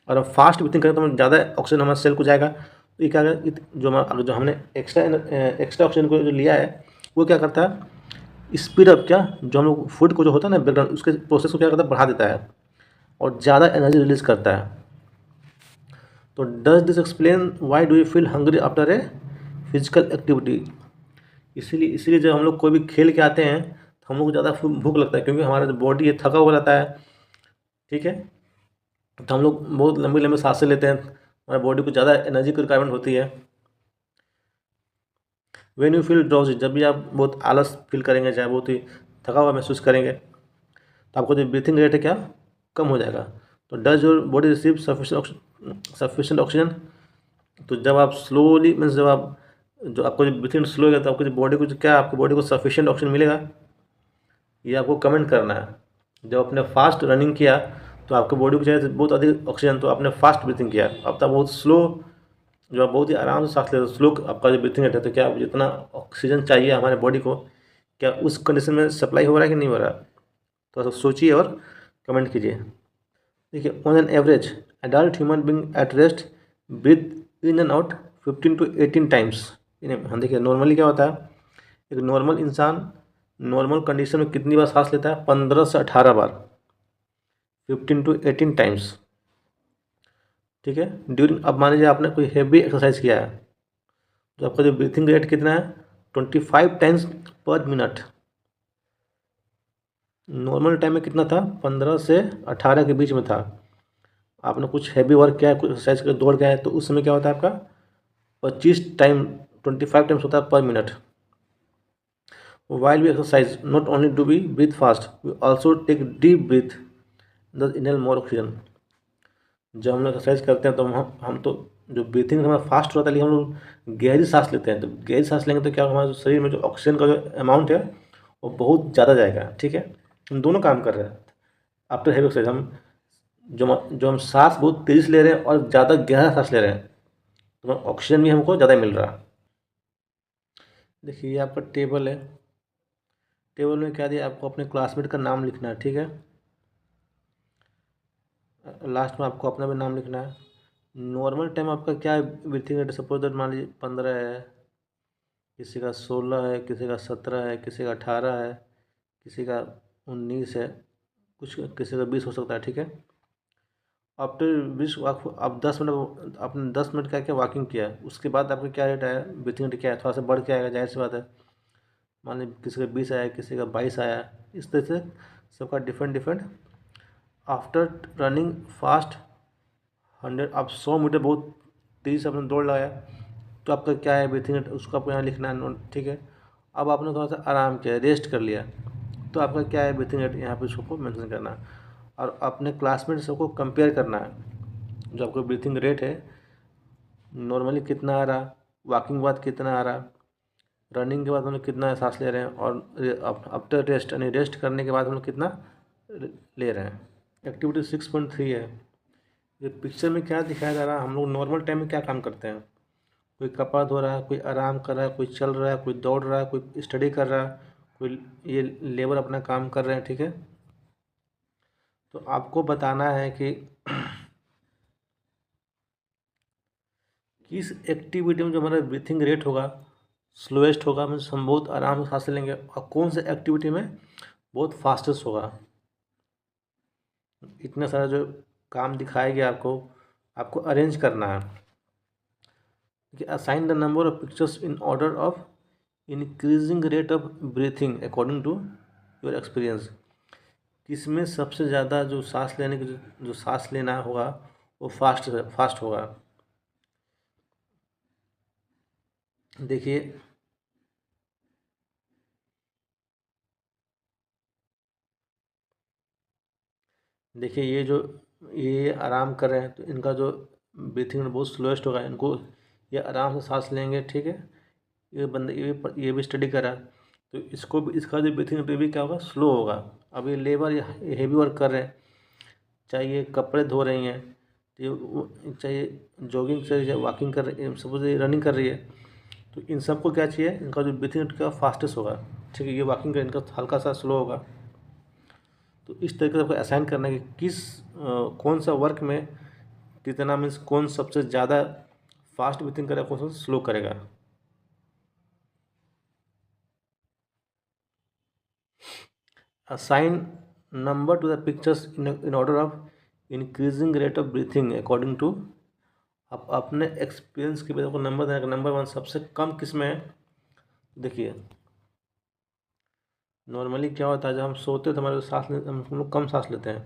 और हम फास्ट ब्रीथिंग करें तो हम ज़्यादा ऑक्सीजन हमारे सेल को जाएगा। तो ये क्या है, जो हमने एक्स्ट्रा ऑक्सीजन को जो लिया है वो क्या करता है, स्पीड अप, क्या जो हम लोग फूड को जो होता है ना ब्रेकडाउन, उसके प्रोसेस को क्या करता है, बढ़ा देता है और ज़्यादा एनर्जी रिलीज करता है। तो does this explain why do you feel hungry after a physical activity. इसीलिए जब हम लोग कोई भी खेल के आते हैं तो हम लोग को ज़्यादा भूख लगता है क्योंकि हमारा जो बॉडी है थका हुआ रहता है, ठीक है। तो हम लोग बहुत लंबी लंबी सांसें लेते हैं, हमारे बॉडी को ज़्यादा एनर्जी की रिक्वायरमेंट होती है। व्हेन यू फील ड्राउजी, जब भी आप बहुत आलस फील करेंगे, चाहे बहुत ही थका हुआ महसूस करेंगे, तो आपको जो ब्रीथिंग रेट है क्या कम हो जाएगा। तो does your body receive sufficient oxygen. तो जब आप स्लोली मीन्स जब आप जो आपको जो ब्रीथिंग स्लो होगा तो आपको जो बॉडी को क्या आपको बॉडी को सफिशिएंट ऑक्सीजन मिलेगा, ये आपको कमेंट करना है। जब आपने फास्ट रनिंग किया तो आपके बॉडी को चाहिए बहुत अधिक ऑक्सीजन, तो आपने फास्ट ब्रीथिंग किया। अब तक बहुत स्लो, जो आप बहुत ही आराम से सांस लेते स्लो आपका जो ब्रीथिंग रेट है, तो क्या जितना ऑक्सीजन चाहिए हमारे बॉडी को क्या उस कंडीशन में सप्लाई हो रहा है कि नहीं हो रहा। तो सोचिए और कमेंट कीजिए। देखिए, on an average adult human being at rest breathe in and out 15 to 18 times. हाँ, देखिए नॉर्मली क्या होता है, एक नॉर्मल इंसान नॉर्मल कंडीशन में कितनी बार सांस लेता है? 15 से 18 बार, 15 to 18 टाइम्स। ठीक है, ड्यूरिंग, अब मान लीजिए आपने कोई हैवी एक्सरसाइज किया है तो आपका जो ब्रीथिंग रेट कितना है? 25 टाइम्स पर मिनट। नॉर्मल टाइम में कितना था? 15 से 18 के बीच में था। आपने कुछ हैवी वर्क किया है, कुछ एक्सरसाइज कर दौड़ गया है, तो उस समय क्या होता है आपका 25 टाइम 25 टाइम्स होता है पर minute. While we exercise, not only do we breathe fast, we also take deep breath, thus inhale more oxygen। जब हम लोग एक्सरसाइज करते हैं तो हम तो जो ब्रीथिंग हमारा फास्ट होता है, लेकिन हम लोग गहरी सांस लेते हैं। तो गहरी सांस लेंगे तो क्या होगा, हमारे शरीर में जो ऑक्सीजन का जो अमाउंट है वो बहुत ज़्यादा जाएगा। ठीक है, हम दोनों काम कर रहे हैं। आफ्टर हैविंग एक्सरसाइज हम जो हम सांस बहुत तेज़ी से ले रहे हैं और ज़्यादा गहरा सांस ले रहे हैं, तो ऑक्सीजन भी हमको ज़्यादा मिल रहा है। देखिए, ये आपका टेबल है। टेबल में क्या दिया, आपको अपने क्लासमेट का नाम लिखना है। ठीक है, लास्ट में आपको अपना भी नाम लिखना है। नॉर्मल टाइम आपका क्या है ब्रीथिंग रेट? सपोज दैट मान लीजिए 15 है, किसी का 16 है, किसी का 17 है, किसी का 18 है, किसी का 19 है, कुछ किसी का 20 हो सकता है। ठीक है, आफ्टर 20 वॉक आप 10 मिनट, आपने 10 मिनट क्या क्या वॉकिंग किया है, उसके बाद आपका क्या रेट आया, ब्रीथिंग रेट क्या है? थोड़ा सा बढ़ के आएगा, जाहिर सी बात है। मान लीजिए किसी का 20 आया, किसी का 22 आया, इस तरह से सबका different different. After running fast 100, आप 100 मीटर बहुत तेज़ी से आपने दौड़ लगाया, तो आपका क्या है ब्रीथिंग रेट, उसको आपको यहाँ लिखना है नोट। ठीक है, अब आपने थोड़ा सा आराम किया, रेस्ट कर लिया, तो आपका क्या है ब्रीथिंग रेट, यहाँ पे उसको मेंशन करना है। और अपने क्लासमेट सबको कंपेयर करना है, जो आपको ब्रीथिंग रेट है नॉर्मली कितना आ रहा, वॉकिंग के बाद कितना आ रहा, रनिंग के बाद हम लोग कितना सांस ले रहे हैं, और आफ्टर रेस्ट यानी रेस्ट करने के बाद हम लोग कितना ले रहे हैं। एक्टिविटी 6.3 है। ये पिक्चर में क्या दिखाया जा रहा है, हम लोग नॉर्मल टाइम में क्या काम करते हैं? कोई कपड़ा धो रहा है, कोई आराम कर रहा है, कोई चल रहा है, कोई दौड़ रहा है, कोई स्टडी कर रहा है, कोई ये लेबर अपना काम कर रहे हैं। ठीक है, तो आपको बताना है कि किस एक्टिविटी में जो हमारा ब्रीथिंग रेट होगा स्लोएस्ट होगा, मीन्स हम बहुत आराम से सांस लेंगे, और कौन से एक्टिविटी में बहुत फास्टेस्ट होगा। इतना सारा जो काम दिखाया गया आपको, आपको अरेंज करना है कि assign the number of pictures in order of increasing rate of breathing according to your experience. किसमें सबसे ज़्यादा जो सांस लेने की जो सांस लेना होगा वो फास्ट होगा। देखिए, देखिए ये आराम कर रहे हैं तो इनका जो ब्रीथिंग बहुत स्लोएस्ट होगा, इनको ये आराम से सांस लेंगे। ठीक है, ये बंदे ये भी स्टडी करा, तो इसको भी इसका जो ब्रीथिंग रेट भी क्या होगा, स्लो होगा। अब ये लेबर ये हेवी वर्क कर रहे हैं, चाहे ये कपड़े धो रही हैं, चाहे जॉगिंग कर रही है, वॉकिंग कर रही है, सपोज ये रनिंग कर रही है, तो इन सबको क्या चाहिए, इनका जो ब्रीथिंग रेट का फास्टेस्ट होगा। ठीक है, ये वॉकिंग का इनका हल्का सा स्लो होगा। तो इस तरीके से आपको असाइन करना है कि कौन सा वर्क में कितना, मीन्स कौन सबसे ज़्यादा फास्ट ब्रीथिंग करेगा, कौन सा स्लो करेगा। Assign number to the pictures in order of increasing rate of breathing according to. आप अपने एक्सपीरियंस की वजह को नंबर देना, नंबर 1 सबसे कम किस में है। देखिए, नॉर्मली क्या होता है, जब हम सोते हैं तो हमारे सांस हम लोग कम सांस लेते हैं,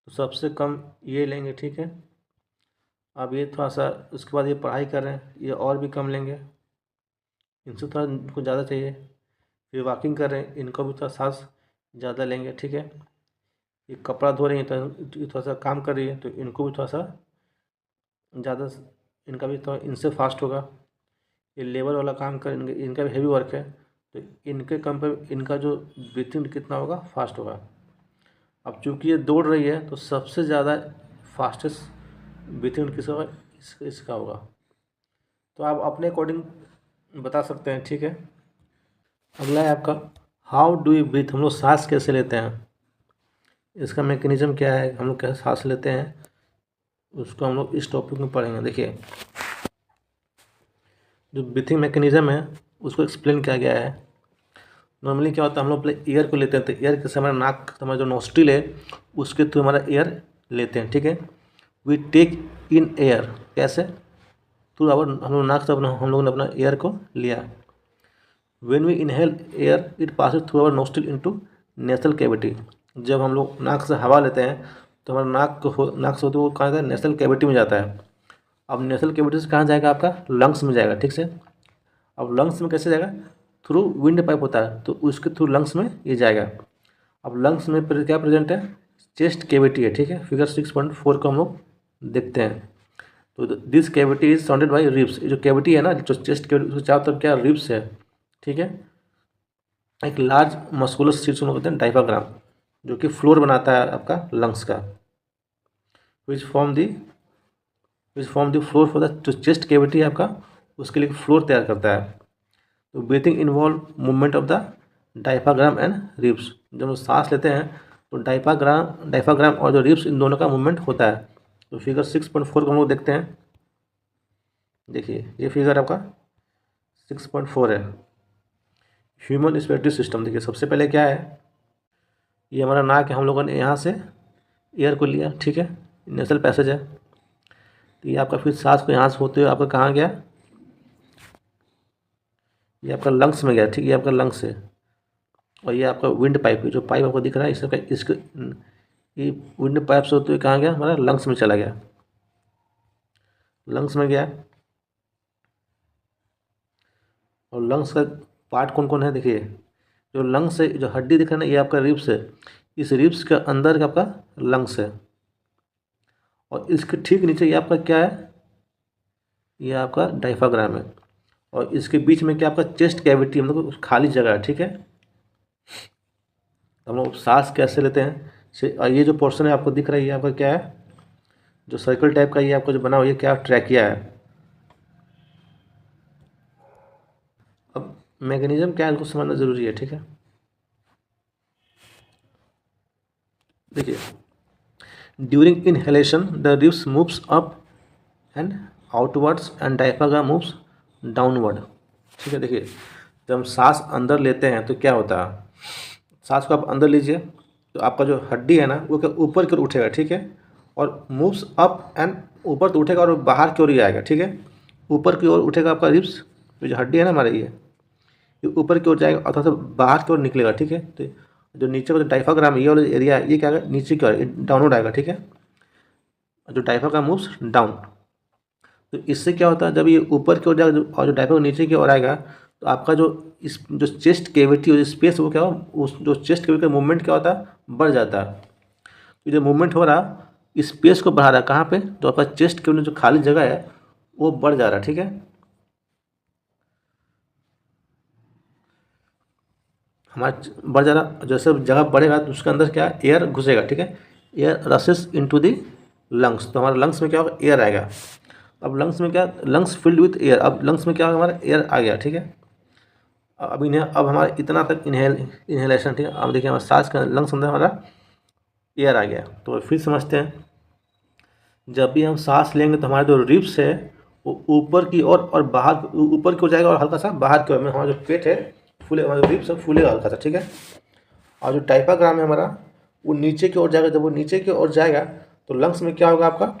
तो सबसे कम ये लेंगे। ठीक है, अब ये थोड़ा सा उसके बाद ये पढ़ाई कर रहे हैं, ये और भी कम लेंगे, इनसे थोड़ा इनको ज़्यादा चाहिए। फिर वॉकिंग कर रहे हैं, इनको भी थोड़ा सांस ज़्यादा लेंगे। ठीक है, ये कपड़ा धो रही है तो ये थोड़ा सा काम कर रही है, तो इनको भी थोड़ा सा ज़्यादा, इनका भी थोड़ा इनसे फास्ट होगा। ये लेबर वाला काम कर, इनका भी हैवी वर्क है, तो इनके कंपेयर इनका जो ब्रीथिंग कितना होगा, फास्ट होगा। अब चूंकि ये दौड़ रही है तो सबसे ज़्यादा फास्टेस्ट ब्रीथिंग किसका होगा, इसका होगा। तो आप अपने अकॉर्डिंग बता सकते हैं। ठीक है, अगला है आपका हाउ डू यू ब्रीथ, हम लोग सांस कैसे लेते हैं। इसका मैकेनिज्म क्या है, हम लोग कैसे सांस लेते हैं, उसको हम लोग इस टॉपिक में पढ़ेंगे। देखिए, जो ब्रीथिंग मैकेनिज्म है उसको एक्सप्लेन किया गया है। नॉर्मली क्या होता है, हम लोग पहले एयर को लेते हैं, तो एयर के समय नाक, हमारा जो नोस्ट्रिल है उसके थ्रू हमारा एयर लेते हैं, ठीक है। वी टेक इन एयर, कैसे, थ्रू आवर, हम लोग नाक से हम लोगों ने अपना एयर को लिया। When we inhale air it passes through our nostril into nasal cavity. जब हम लोग नाक से हवा लेते हैं तो हमारा नाक से होते हुए कहाँ जाता है, नेसल कैविटी में जाता है। अब नेसल कैविटी से कहाँ जाएगा, आपका लंग्स में जाएगा, ठीक से। अब लंग्स में कैसे जाएगा, थ्रू विंड पाइप होता है, तो उसके थ्रू लंग्स में ये जाएगा। अब लंग्स में क्या प्रेजेंट है, चेस्ट कैविटी है, ठीक है। फिगर 6.4 को हम लोग देखते हैं। तो this cavity is surrounded by ribs. जो कैविटी है ना, जो चेस्ट कैविटी, उसके चारों तरफ क्या रिब्स है, ठीक है। एक लार्ज मस्कुलर सीट्स हम लोग कहते हैं डायफ्राम, जो कि फ्लोर बनाता है आपका लंग्स का, which form the floor for the, जो चेस्ट कैविटी है आपका, उसके लिए फ्लोर तैयार करता है। तो breathing involve movement of the diaphragm and ribs. जब हम सांस लेते हैं तो डायफ्राम और जो रिब्स, इन दोनों का मूवमेंट होता है। तो फिगर 6.4 को हम लोग देखते हैं। देखिए, ये फिगर आपका 6.4 है, ह्यूमन रेस्पिरेटरी सिस्टम। देखिए, सबसे पहले क्या है, ये हमारा नाक है, हम लोगों ने यहाँ से एयर को लिया, ठीक है, नेसल पैसेज है। तो ये आपका फिर सांस को यहाँ से होते हुए आपका कहाँ गया, ये आपका लंग्स में गया, ठीक है, ये आपका लंग्स है। और ये आपका विंड पाइप है, जो पाइप आपको दिख रहा है इसके ये विंड पाइप से होते हुए कहाँ गया, हमारा लंग्स में चला गया, लंग्स में गया। और लंग्स का पार्ट कौन कौन है, देखिए, जो लंग्स है, जो हड्डी दिख रहा है ना, ये आपका रिब्स है। इस रिब्स के अंदर का आपका लंग्स है। और इसके ठीक नीचे ये आपका क्या है, ये आपका डायफ्राम है। और इसके बीच में क्या, आपका चेस्ट कैविटी, मतलब खाली जगह है, ठीक है। हम लोग सांस कैसे लेते हैं, ये जो पोर्शन है आपको दिख रहा है, ये आपका क्या है, जो सर्कल टाइप का ये आपका जो बना हुआ है, ये क्या, ट्रैकिया है। अब मैकेनिज्म क्या है, इसको समझना जरूरी है, ठीक है। देखिए, during inhalation the ribs moves up and outwards and diaphragm moves downward, ठीक है। देखिए, जब हम सांस अंदर लेते हैं तो क्या होता है, सांस को आप अंदर लीजिए तो आपका जो हड्डी है ना, वो क्या ऊपर की ओर उठेगा, ठीक है। और मूव्स अप एंड, ऊपर तो उठेगा और बाहर की ओर ही आएगा, ठीक है। ऊपर की ओर उठेगा आपका रिब्स, जो हड्डी है ना हमारे, ये ऊपर की ओर जाएगा, अर्थात बाहर की ओर निकलेगा, ठीक है। तो जो नीचे का जो डायफ्राम है, ये वाला एरिया है, ये क्या है, नीचे की ओर डाउनवर्ड आएगा, ठीक है। जो डायफ्राम मूव्स डाउन। तो इससे क्या होता है, जब ये ऊपर की ओर जाएगा और जो डायफ्राम नीचे की ओर आएगा, तो आपका जो चेस्ट कैविटी और स्पेस, वो क्या हो, उस जो चेस्ट कैविटी का मूवमेंट क्या होता है, बढ़ जाता है। तो जो मूवमेंट हो रहा, स्पेस को बढ़ा रहा है, कहाँ पे, तो आपका चेस्ट कैविटी जो खाली जगह है वो बढ़ जा रहा है, ठीक है। हमारा बढ़ जा रहा, जैसे जगह बढ़ेगा तो उसके अंदर क्या, एयर घुसेगा, ठीक है। एयर रसेस इनटू द लंग्स, तो हमारे लंग्स में क्या होगा, एयर आएगा। अब लंग्स में क्या, लंग्स फिल्ड विथ एयर, अब लंग्स में क्या होगा, हमारा एयर आ गया, ठीक है। अब हमारा इतना तक इनहेलेशन, ठीक है। अब देखिए, हमारा सांस का लंग्स अंदर हमारा एयर आ गया। तो फिर समझते हैं, जब भी हम सांस लेंगे तो हमारे जो रिब्स है वो ऊपर की ओर और बाहर, ऊपर की ओर जाएगा और हल्का सा बाहर की ओर में, हमारा जो पेट है फूले, हमारा जो रिब्स है फूलेगा हल्का सा, ठीक है। और जो डायफ्राम है हमारा, वो नीचे की ओर जाएगा। जब वो नीचे की ओर जाएगा तो लंग्स में क्या होगा, आपका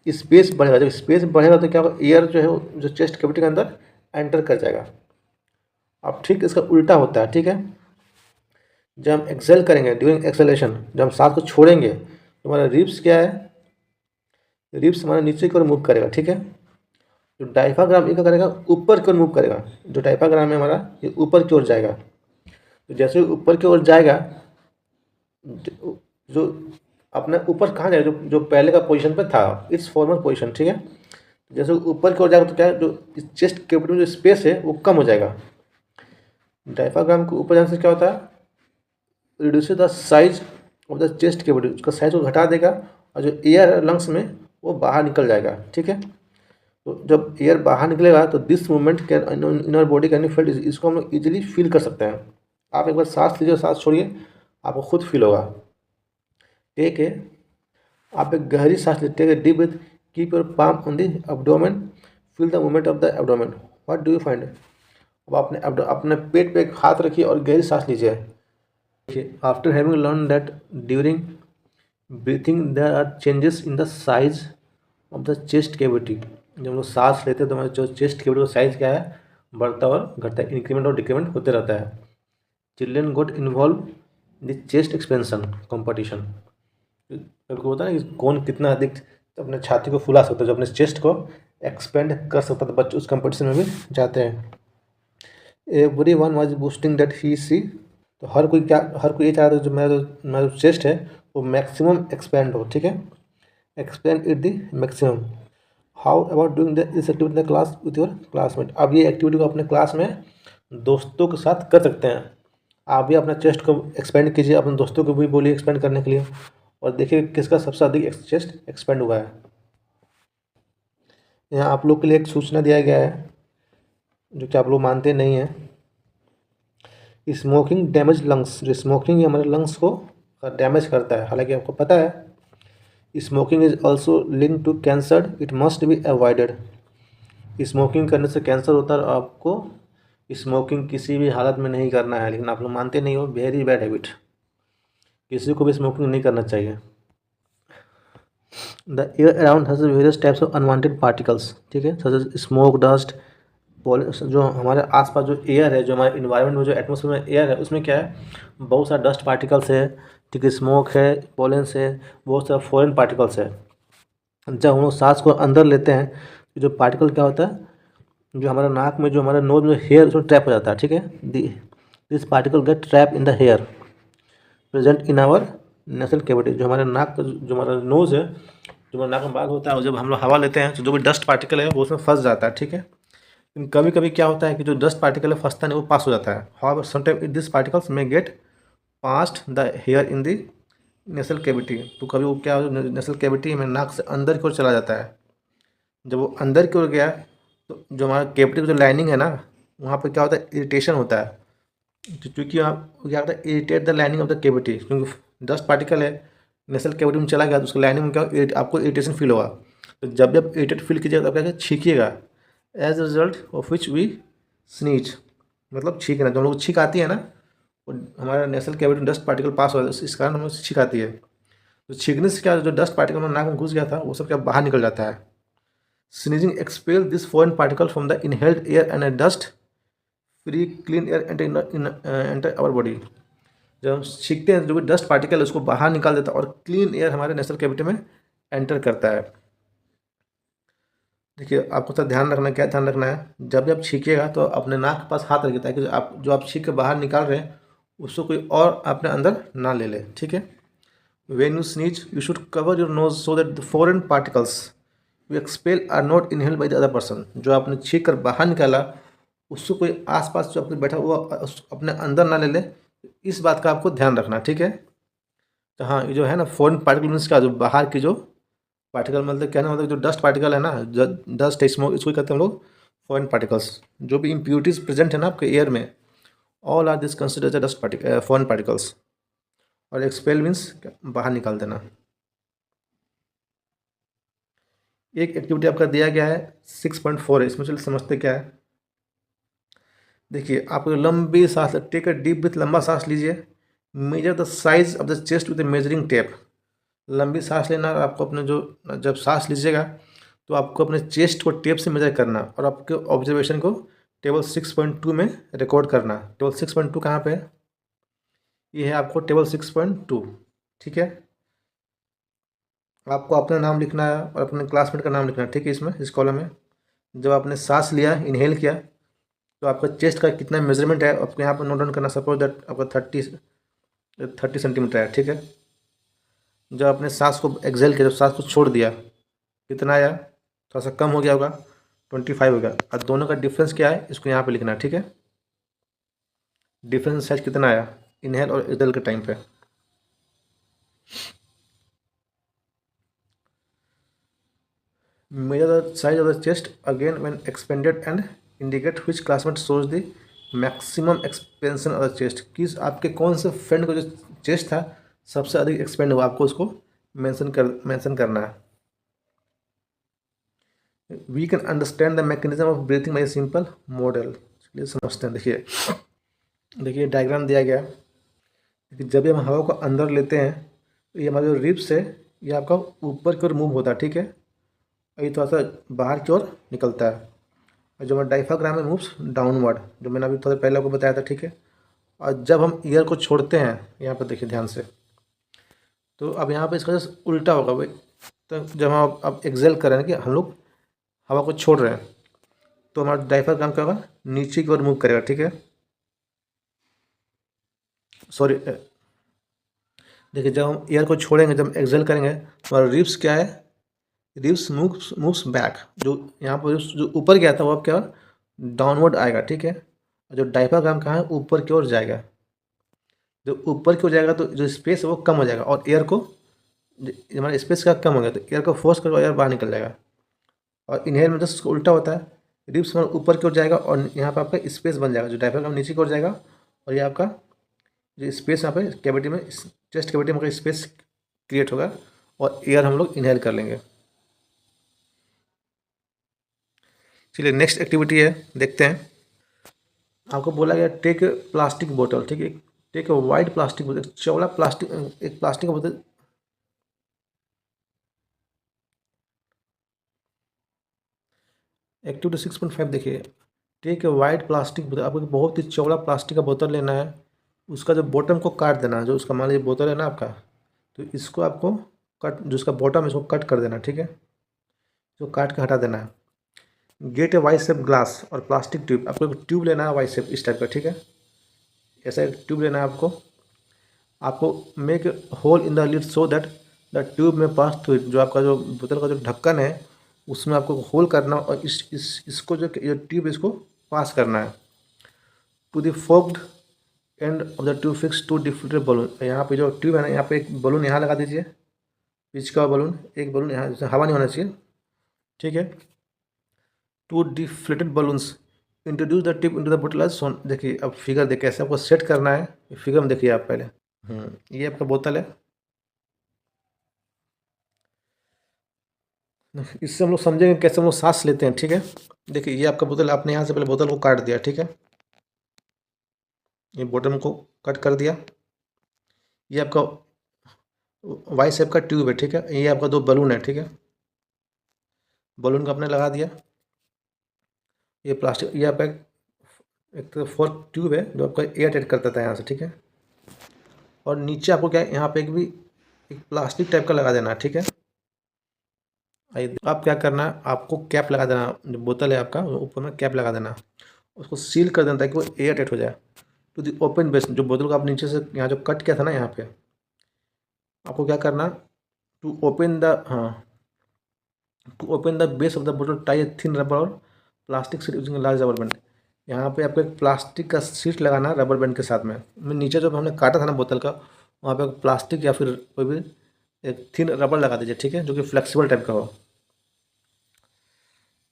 स्पेस बढ़ेगा। जब स्पेस बढ़ेगा तो क्या होगा, एयर जो है वो जो चेस्ट कैविटी के अंदर एंटर कर जाएगा। अब ठीक इसका उल्टा होता है, ठीक है। जब हम एक्सेल करेंगे, ड्यूरिंग एक्सेलेशन, जब हम सांस को छोड़ेंगे तो हमारा रिब्स क्या है, रिब्स हमारा नीचे की ओर मूव करेगा, ठीक है। जो डायफ्राम ये क्या करेगा, ऊपर की ओर मूव करेगा। जो डायफ्राम है हमारा, ये ऊपर की ओर जाएगा। तो जैसे ऊपर की ओर जाएगा, जो अपने ऊपर कहाँ जाएगा, जो जो पहले का पोजीशन पे था, इट्स फॉर्मर पोजीशन, ठीक है। जैसे ऊपर की ओर जाएगा तो क्या है, जो चेस्ट कैविटी में जो स्पेस है वो कम हो जाएगा। डायफ्राम के ऊपर जाने से क्या होता है, reduce the size of the chest cavity, उसका साइज को घटा देगा। और जो एयर है लंग्स में वो बाहर निकल जाएगा, ठीक है। तो जब एयर बाहर निकलेगा तो this movement can in our body can be felt, इसको हम लोग ईजिली फील कर सकते हैं। आप एक बार सांस लीजिए, सांस छोड़िए, आपको खुद फील होगा। टेक ए आप एक गहरी सांस लेते हैं, deep breath, keep your palm on the abdomen, feel the movement of the abdomen, what do you find. अब आपने अपने पेट पे एक हाथ रखिए और गहरी सांस लीजिए। देखिए, after having learn that during breathing there are changes in the size of the chest cavity. जब हम लोग सांस लेते हैं तो हमारे जो चेस्ट कैविटी का साइज क्या है, बढ़ता और घटता है, इंक्रीमेंट और डिक्रीमेंट होते रहता है। Children got involve in the chest expansion competition. कभी होता है ना कि कौन कितना अधिक अपने छाती को फुला सकता है, जो अपने चेस्ट को एक्सपेंड कर सकता है, तो बच्चे उस कंपटीशन में भी जाते हैं। Every one was boosting that he see, तो हर कोई ये चाह रहा है जो मेरा जो चेस्ट है वो मैक्सिमम एक्सपेंड हो, ठीक है, expand it the maximum. How about doing this activity in the class with your classmate. अब ये एक्टिविटी को अपने क्लास में दोस्तों के साथ कर सकते हैं। आप भी अपना चेस्ट को एक्सपेंड कीजिए, अपने दोस्तों को भी बोलिए एक्सपेंड करने के लिए, और देखिए किसका सबसे अधिक चेस्ट एक्सपेंड हुआ है। यहाँ आप लोग के लिए एक सूचना दिया गया है जो कि आप लोग मानते नहीं हैं। स्मोकिंग डैमेज लंग्स, जो स्मोकिंग हमारे लंग्स को डैमेज करता है, हालांकि आपको पता है। Smoking is also link to cancer, it must be avoided. Smoking करने से कैंसर होता है और आपको स्मोकिंग किसी भी हालत में नहीं करना है, लेकिन आप लोग मानते नहीं हो। वेरी बैड हैबिट, किसी को भी स्मोकिंग नहीं करना चाहिए। The air around has various types of unwanted particles, ठीक है, सच एज स्मोक, डस्ट, जो हमारे आसपास जो एयर है, जो हमारे इन्वायरमेंट में जो एटमोसफेयर में एयर है, उसमें क्या है, बहुत सारा डस्ट पार्टिकल्स है, ठीक है, स्मोक है, पॉलेंस है, बहुत सारा फॉरेन पार्टिकल्स है। जब हम लोग सांस को अंदर लेते हैं तो जो पार्टिकल क्या होता है, जो हमारे नाक में, जो हमारे नोज में हेयर, उसमें ट्रैप हो जाता है, ठीक है। This particle get trap in the hair present in our nasal cavity. जो हमारे नाक का जो हमारा नोज है, जो हमारे नाक में बाग होता है, और जब हम लोग हवा लेते हैं तो जो भी डस्ट पार्टिकल है वो उसमें फंस जाता है, ठीक है। लेकिन कभी कभी क्या होता है कि जो डस्ट पार्टिकल है फंसता नहीं, वो पास हो जाता है। However sometime this particles may get past the hair in the nasal cavity. तो कभी वो क्या, नेसल कैविटी में नाक से अंदर की ओर चला जाता है। जब वो अंदर की ओर गया तो जो हमारा कैविटी की जो लाइनिंग है ना, वहाँ पर क्या होता है, इरिटेशन होता है, क्योंकि आप क्या होता है, irritate the lining of the cavity, क्योंकि डस्ट पार्टिकल है नेसल कैविटी में चला गया तो उसकी लाइनिंग में क्या आपको इरिटेशन फील होगा। तो जब भी आप इरिटेट फील कीजिएगा तो आप क्या छींकिएगा, as a result of which we sneeze, मतलब छींकना। जब हम लोग छींक आती है ना, वो हमारा नेसल कैविटी में डस्ट पार्टिकल पास हो जाता है, इस कारण हमें छींक आती है। तो छींकने से क्या, जो डस्ट पार्टिकल हमारे नाक में घुस गया था वो सब क्या बाहर निकल जाता है। Sneezing expel this foreign particle from the inhaled air and dust free clean air enter our body. जब हम छींकते हैं जो भी डस्ट पार्टिकल है उसको बाहर निकाल देता है और क्लीन एयर हमारे नेसल कैविटी में एंटर करता है। देखिए, आपको तो ध्यान रखना, क्या ध्यान रखना है, जब भी आप छींकिएगा तो अपने नाक के पास हाथ रखिए, ताकि जो आप छींक के बाहर निकाल रहे हैं उसको कोई और अपने अंदर ना ले ले, ठीक है। When you sneeze you should cover your nose so that the foreign particles you expel are not inhaled by the other person. जो आपने छींक कर बाहर निकाला उसको कोई आसपास जो आपके बैठा हुआ अपने अंदर ना ले ले, इस बात का आपको ध्यान रखना, ठीक है। तो हाँ, ये जो है ना फॉरेन पार्टिकल मीन्स का, जो बाहर की जो पार्टिकल, मतलब क्या ना, मतलब जो डस्ट पार्टिकल है ना, डस्ट स्मोक, इसको कहते हैं हम लोग फॉरेन पार्टिकल्स। जो भी इम्प्यूरिटीज प्रेजेंट है ना आपके एयर में, all are this considered dust particle, foreign particles. और एक्सपेल मीन्स बाहर निकाल देना। एक एक्टिविटी आपका दिया गया है 6.4 है, इसमें चलिए समझते क्या है। देखिए, आप लंबी सांस, टेक अ डीप ब्रीथ, लंबा सांस लीजिए। Measure the size of the chest with measuring tape. लंबी सांस लेना, आपको अपने जो, जब सांस लीजिएगा तो आपको अपने चेस्ट को टेप से मेजर करना और आपके ऑब्जर्वेशन को टेबल 6.2 में रिकॉर्ड करना। टेबल 6.2 कहाँ पे है, ये है आपको टेबल 6.2, ठीक है। आपको अपना नाम लिखना है और अपने क्लासमेट का नाम लिखना है, ठीक है, इसमें इस कॉलम में। जब आपने सांस लिया, इनहेल किया, तो आपका चेस्ट का कितना मेजरमेंट है आपको यहाँ पर नोट डाउन करना। सपोज दैट आपका 30 सेंटीमीटर है, ठीक है। जब आपने सांस को एक्सेल किया, जब सांस को छोड़ दिया, कितना आया, थोड़ा सा कम हो गया होगा, 25 हो गया। और दोनों का डिफरेंस क्या है, इसको यहाँ पे लिखना है, ठीक है। डिफरेंस साइज कितना आया इनहेल और एक्सेल के टाइम पे। Measure the size of the chest again when expanded and indicate which classmate shows the maximum expansion of the chest. किस आपके कौन से फ्रेंड को जो चेस्ट था सबसे अधिक एक्सपेंड हुआ, आपको उसको मेंशन करना है। We can understand the mechanism of breathing by simple model. चलिए समझते हैं। देखिए डायग्राम दिया गया है कि जब भी हम हवा को अंदर लेते हैं तो ये हमारा जो रिब्स है ये आपका ऊपर की ओर मूव होता है, ठीक है, और ये थोड़ा सा बाहर की ओर निकलता है। और जो हमारा डायफ्राम है मूव्स डाउनवर्ड, जो मैंने अभी थोड़ा पहले आपको बताया था, ठीक है। और जब हम एयर को छोड़ते हैं, यहाँ पर देखिए ध्यान से, तो अब यहाँ पे इसका जस्ट उल्टा होगा भाई। तो जब हम अब एक्सेल कर रहे हैं कि हम लोग हवा को छोड़ रहे हैं, तो हमारा डायफ्राम क्या होगा, नीचे की ओर मूव करेगा, ठीक है। सॉरी, देखिए जब हम एयर को छोड़ेंगे, जब एक्सेल करेंगे तो हमारा रिब्स क्या है, रिब्स मूव्स बैक। जो यहाँ पर रिब्स जो ऊपर गया था वो अब क्या डाउनवर्ड आएगा, ठीक है। और जो डायफ्राम कहाँ है, ऊपर की ओर जाएगा। जब ऊपर की ओर जाएगा तो जो स्पेस है वो कम हो जाएगा, और एयर को हमारा स्पेस का कम हो गया तो एयर को फोर्स करके एयर बाहर निकल जाएगा। और इनहेल में जस्ट उल्टा होता है, रिब्स हमारा ऊपर की ओर जाएगा और यहाँ पर आपका स्पेस बन जाएगा, जो डायफ्राम नीचे की ओर जाएगा, और ये आपका जो स्पेस यहाँ पे कैविटी में, चेस्ट कैविटी में स्पेस क्रिएट होगा और एयर हम लोग इनहेल कर लेंगे। चलिए नेक्स्ट एक्टिविटी है, देखते हैं। आपको बोला गया टेक प्लास्टिक बोतल, ठीक है, टेक वाइड प्लास्टिक बोतल, चौड़ा प्लास्टिक, एक प्लास्टिक का बोतल। एक्टिविटी 6.5 देखिए, टेक ए वाइड प्लास्टिक बोतल। आपको बहुत ही चौड़ा प्लास्टिक का बोतल लेना है, उसका जो बॉटम को काट देना है, जो उसका मान लीजिए बोतल है ना आपका, तो इसको आपको कट, जो उसका बॉटम है इसको कट कर देना, ठीक है, जो काट के हटा देना है। Get a Y shape glass or plastic tube. आपको एक ट्यूब लेना है वाई शेप इस टाइप का, ठीक है, ऐसा एक ट्यूब लेना है आपको make hole in the lid so that the tube may pass through it. जो आपका जो बोतल का जो ढक्कन है उसमें आपको होल करना और इसको जो ये ट्यूब इसको पास करना है। To the forked end of the tube fix to deflated balloon. यहाँ पे जो ट्यूब है ना, यहाँ पे एक बलून यहाँ लगा दीजिए, पिच का बलून, एक बलून यहाँ, जैसे हवा नहीं होना चाहिए, ठीक है। Two deflated balloons introduce the tip into the बोतल एज सोन। देखिए अब फिगर देखिए, ऐसे आपको सेट करना है, फिगर में देखिए आप पहले। ये आपका बोतल है, इससे हम लोग समझेंगे कैसे हम लोग सांस लेते हैं, ठीक है। देखिए ये आपका बोतल, आपने यहाँ से पहले बोतल को काट दिया, ठीक है, ये बॉटम को कट कर दिया। ये आपका वाई शेप का ट्यूब है, ठीक है, ये आपका दो बलून है, ठीक है, बलून को आपने लगा दिया। ये प्लास्टिक, ये आपका एक फोर्क ट्यूब है जो आपका एयर टाइट कर देता है यहाँ से, ठीक है। और नीचे आपको क्या है, यहाँ पे एक प्लास्टिक टाइप का लगा देना है, ठीक है। आप क्या करना है, आपको कैप लगा देना, जो बोतल है आपका ऊपर में कैप लगा देना, उसको सील कर देना ताकि वो एयर टाइट हो जाए। टू दी ओपन बेस, जो बोतल को आप नीचे से यहाँ जो कट किया था ना, यहाँ पे आपको क्या करना, to open the to open the base of the बोतल tie a thin rubber or plastic sheet using large rubber band. यहाँ पे आपको एक प्लास्टिक का शीट लगाना है रबर बैंड के साथ में। नीचे जो हमने काटा था ना बोतल का, वहाँ पे प्लास्टिक या फिर कोई भी एक थिन रबर लगा दीजिए, ठीक है, जो कि फ्लेक्सिबल टाइप का हो।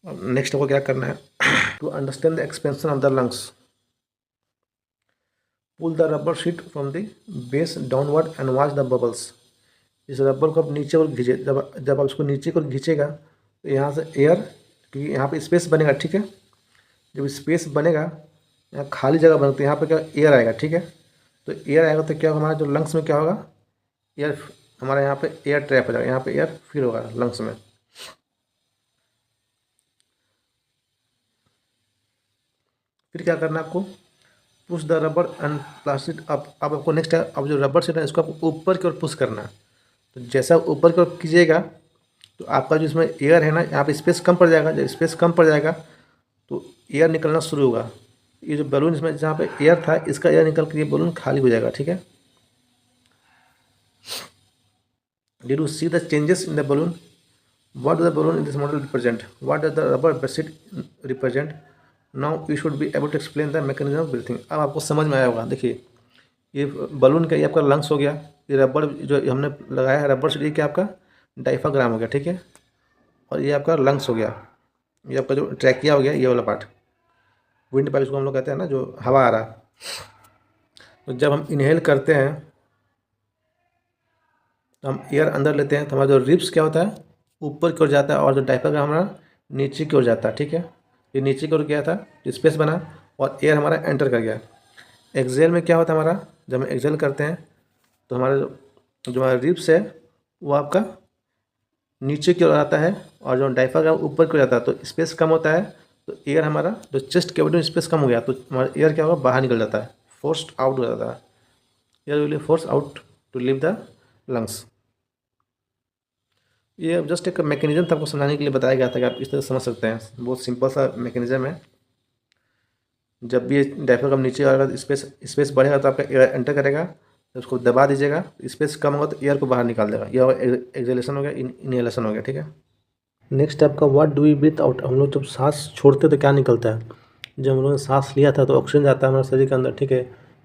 नेक्स्ट आपको क्या करना है, to understand the expansion of the lungs, pull the rubber sheet from the base downward and watch the bubbles. इस रबर को आप नीचे को खींचे, जब आप उसको नीचे को खींचेगा तो यहाँ से एयर, क्योंकि यहाँ पे स्पेस बनेगा, ठीक है, जब स्पेस बनेगा यहाँ खाली जगह बनती है, यहाँ पे क्या एयर आएगा, ठीक है, तो एयर आएगा तो क्या होगा, हमारा जो लंग्स में क्या होगा, एयर, हमारा यहाँ पे एयर ट्रैप हो जाएगा, यहाँ पे एयर फिल होगा लंग्स में। फिर क्या करना है आपको, push the rubber and plastic. अब आपको नेक्स्ट है, अब जो रबर शीट है इसको आपको ऊपर की ओर पुश करना है। तो जैसा ऊपर की ओर कीजिएगा तो आपका जो इसमें एयर है ना, यहाँ पे स्पेस कम पड़ जाएगा, जब स्पेस कम पड़ जाएगा तो एयर निकलना शुरू होगा। ये जो बलून इसमें जहाँ पे एयर था, इसका एयर निकल कर ये बलून खाली हो जाएगा, ठीक है। Did you see the changes in the balloon, what do the balloon in this model represent, what does the rubber sheet represent, now you should be able to explain the mechanism of breathing. अब आपको समझ में आया होगा। देखिए ये balloon का, ये आपका लंग्स हो गया, ये रबर जो हमने लगाया है रबर शीट, ये क्या आपका डायफ्राम हो गया, ठीक है, और ये आपका लंग्स हो गया, ये आपका जो ट्रैकिया हो गया, ये वाला पार्ट, विंड पाइप इसको हम लोग कहते हैं ना, जो हवा आ रहा है। तो जब हम इनहेल करते हैं तो हम एयर अंदर लेते हैं तो हमारा जो रिब्स क्या होता है ऊपर की ओर जाता है और जो डायफ्राम हमारा नीचे की ओर जाता है, ठीक है। ये नीचे की ओर गया था, स्पेस बना और एयर हमारा एंटर कर गया। एक्सेल में क्या होता है हमारा, जब हम एक्सेल करते हैं तो हमारा जो हमारा रिब्स है वो आपका नीचे की ओर आता है और जो डायफ्राम ऊपर की ओर जाता है, तो स्पेस कम होता है। तो एयर हमारा जो चेस्ट कैविटी में स्पेस कम हो गया तो हमारा एयर क्या होगा, बाहर निकल जाता है, फोर्स्ड आउट हो जाता है। Air will force out to leave the lungs. ये जस्ट एक मैकेनिज्म था, आपको समझाने के लिए बताया गया था कि आप इस तरह समझ सकते हैं। बहुत सिंपल सा मैकेनिज्म है। जब भी डायफ्राम नीचे आएगा स्पेस स्पेस बढ़ेगा तो आपका एयर एंटर करेगा, तो उसको दबा दीजिएगा, स्पेस कम होगा तो एयर को बाहर निकाल देगा। यह एक्सेलेशन हो गया, इनहेलेशन हो गया, ठीक है। नेक्स्ट आपका what do we breathe out. हम लोग जब सांस छोड़ते तो क्या निकलता है। जब हम लोगों ने सांस लिया था तो ऑक्सीजन जाता है हमारे शरीर के अंदर, ठीक है।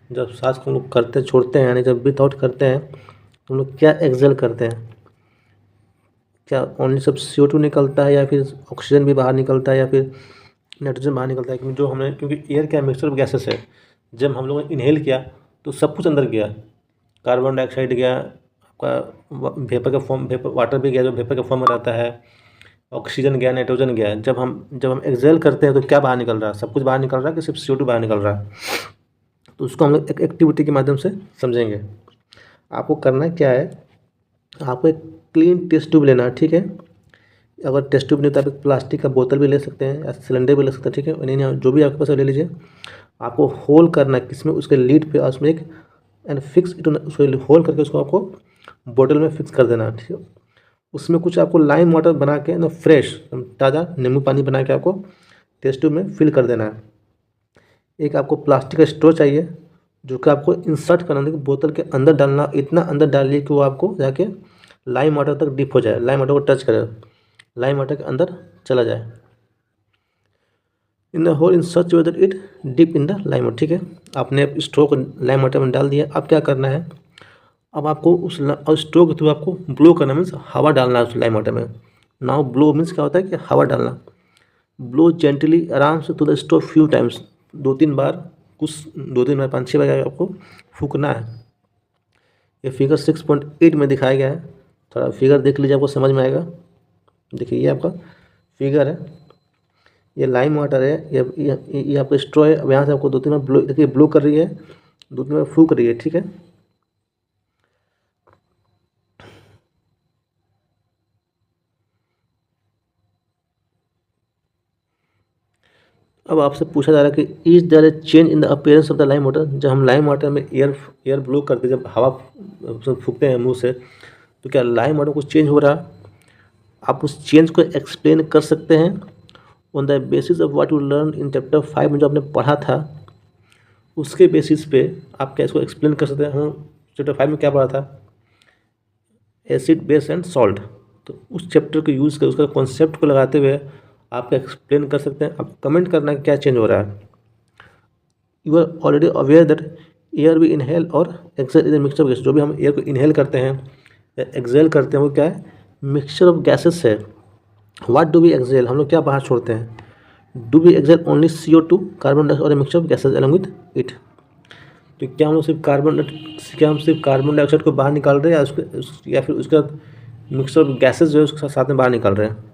जब सांस को हम लोग करते छोड़ते हैं यानी जब ब्रीथ आउट करते हैं तो हम लोग क्या एक्सेल करते हैं, क्या ओनली सब CO2 निकलता है या फिर ऑक्सीजन भी बाहर निकलता है या फिर नाइट्रोजन बाहर निकलता है। क्योंकि जो हमने क्योंकि एयर क्या मिक्सचर ऑफ गैसेस है। जब हम लोगों ने इनहेल किया तो सब कुछ अंदर गया, कार्बन डाइऑक्साइड गया, आपका वेपर का फॉर्म, वेपर वाटर भी गया जो वेपर के फॉर्म में रहता है, ऑक्सीजन गया, नाइट्रोजन गया। जब हम एक्सेल करते हैं तो क्या बाहर निकल रहा है, सब कुछ बाहर निकल रहा है कि सिर्फ CO2 बाहर निकल रहा है। तो उसको हम लोग एक एक्टिविटी के माध्यम से समझेंगे। आपको करना क्या है, आपको एक क्लीन टेस्ट ट्यूब लेना है, ठीक है। अगर टेस्ट ट्यूब नहीं तो आप एक प्लास्टिक का बोतल भी ले सकते हैं या सिलेंडर भी ले सकते हैं, ठीक है। नहीं जो भी आपके पास है ले लीजिए। आपको होल करना है किसमें, उसके लीड पे, और उसमें एक एंड फिक्स इट, उसको होल करके उसको आपको बोतल में फिक्स कर देना है, ठीक है। उसमें कुछ आपको लाइम वाटर बना के ना, फ्रेश ताज़ा नींबू पानी बना के आपको टेस्ट ट्यूब में फिल कर देना है। एक आपको प्लास्टिक का स्ट्रॉ चाहिए जो कि आपको इंसर्ट करना है बोतल के अंदर डालना, इतना अंदर डालिए कि वो आपको जाके लाइम वाटर तक डिप हो जाए, लाइम वाटर को टच करे, लाइम वाटर के अंदर चला जाए। In the hole in such way that it dip in the lime water, ठीक है। आपने स्ट्रो को लाइम वाटर में डाल दिया। अब क्या करना है, अब आपको उस स्ट्रो के थ्रू आपको ब्लो करना, मीन्स हवा डालना है उस लाइम वाटर में। नाउ ब्लो मीन्स क्या होता है कि हवा डालना। ब्लो जेंटली आराम से to the straw few times, 2-3 बार, कुछ 2-3 बार 5-6 बार आपको फूकना है। ये फिगर 6.8 में दिखाया गया है। थोड़ा फिगर देख लीजिए, आपको समझ में आएगा। देखिए ये आपका फिगर है, ये लाइम वाटर है, ये आपका स्ट्रॉ है। अब यहाँ से आपको 2-3 बार ब्लो, देखिए ब्लो कर रही है, 2-3 बार फूक रही है, ठीक है। अब आपसे पूछा जा रहा है कि is there a change in the appearance of the lime water. जब हम लाइम वाटर में एयर ब्लो करते हैं, जब हवा फूकते हैं मुंह से, तो क्या लाइम वाटर कुछ चेंज हो रहा है। आप उस चेंज को एक्सप्लेन कर सकते हैं on the basis of what you learn in chapter 5 में जो आपने पढ़ा था, उसके बेसिस पे आप क्या इसको एक्सप्लेन कर सकते हैं। हम चैप्टर 5 में क्या पढ़ा था, एसिड, बेस एंड सॉल्ट। तो उस चैप्टर को यूज़ कर उसका कॉन्सेप्ट को लगाते हुए आप एक्सप्लेन कर सकते हैं। आप कमेंट करना कि क्या चेंज हो रहा है। You are already aware that air we inhale और exhale is a mixture of gas. जो भी हम एयर को इनहेल करते हैं या एक्सेल करते हैं वो क्या है, मिक्सचर ऑफ गैसेस है। व्हाट डू वी एक्सेल, हम लोग क्या बाहर छोड़ते हैं। Do we exhale only CO2, carbon dioxide और mixture of gases along with it. तो क्या हम लोग सिर्फ कार्बन डाइऑक्साइड को बाहर निकाल रहे हैं या फिर उसका मिक्सचर ऑफ गैसेज जो है उसके साथ में बाहर निकाल रहे हैं।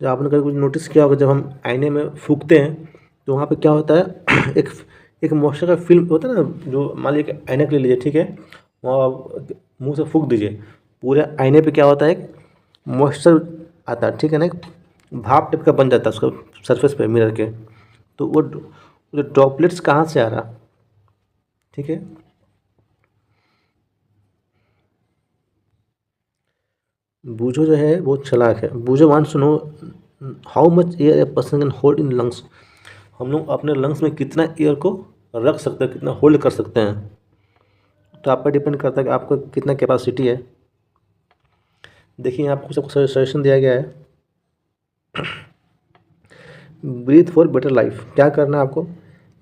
जब आपने कभी कुछ नोटिस किया होगा, जब हम आईने में फूकते हैं तो वहाँ पे क्या होता है, एक मॉइस्चर का फिल्म होता है ना, जो मान लीजिए कि आईना ले लीजिए, ठीक है। वहाँ मुंह से फूक दीजिए, पूरे आईने पे क्या होता है, एक मॉइस्चर आता है, ठीक है ना, एक भाप टाइप का बन जाता है उसका सरफेस पे मिरर के। तो वो जो ड्रॉपलेट्स कहाँ से आ रहा, ठीक है। बूझो जो है वो चालाक है। Boojho wants to know how much air a person can hold in lungs. हम लोग अपने लंग्स में कितना एयर को रख सकते हैं, कितना होल्ड कर सकते हैं, तो आप पर डिपेंड करता है कि आपको कितना कैपेसिटी है। देखिए आपको सबको सजेशन दिया गया है, ब्रीथ फॉर बेटर लाइफ। क्या करना है आपको,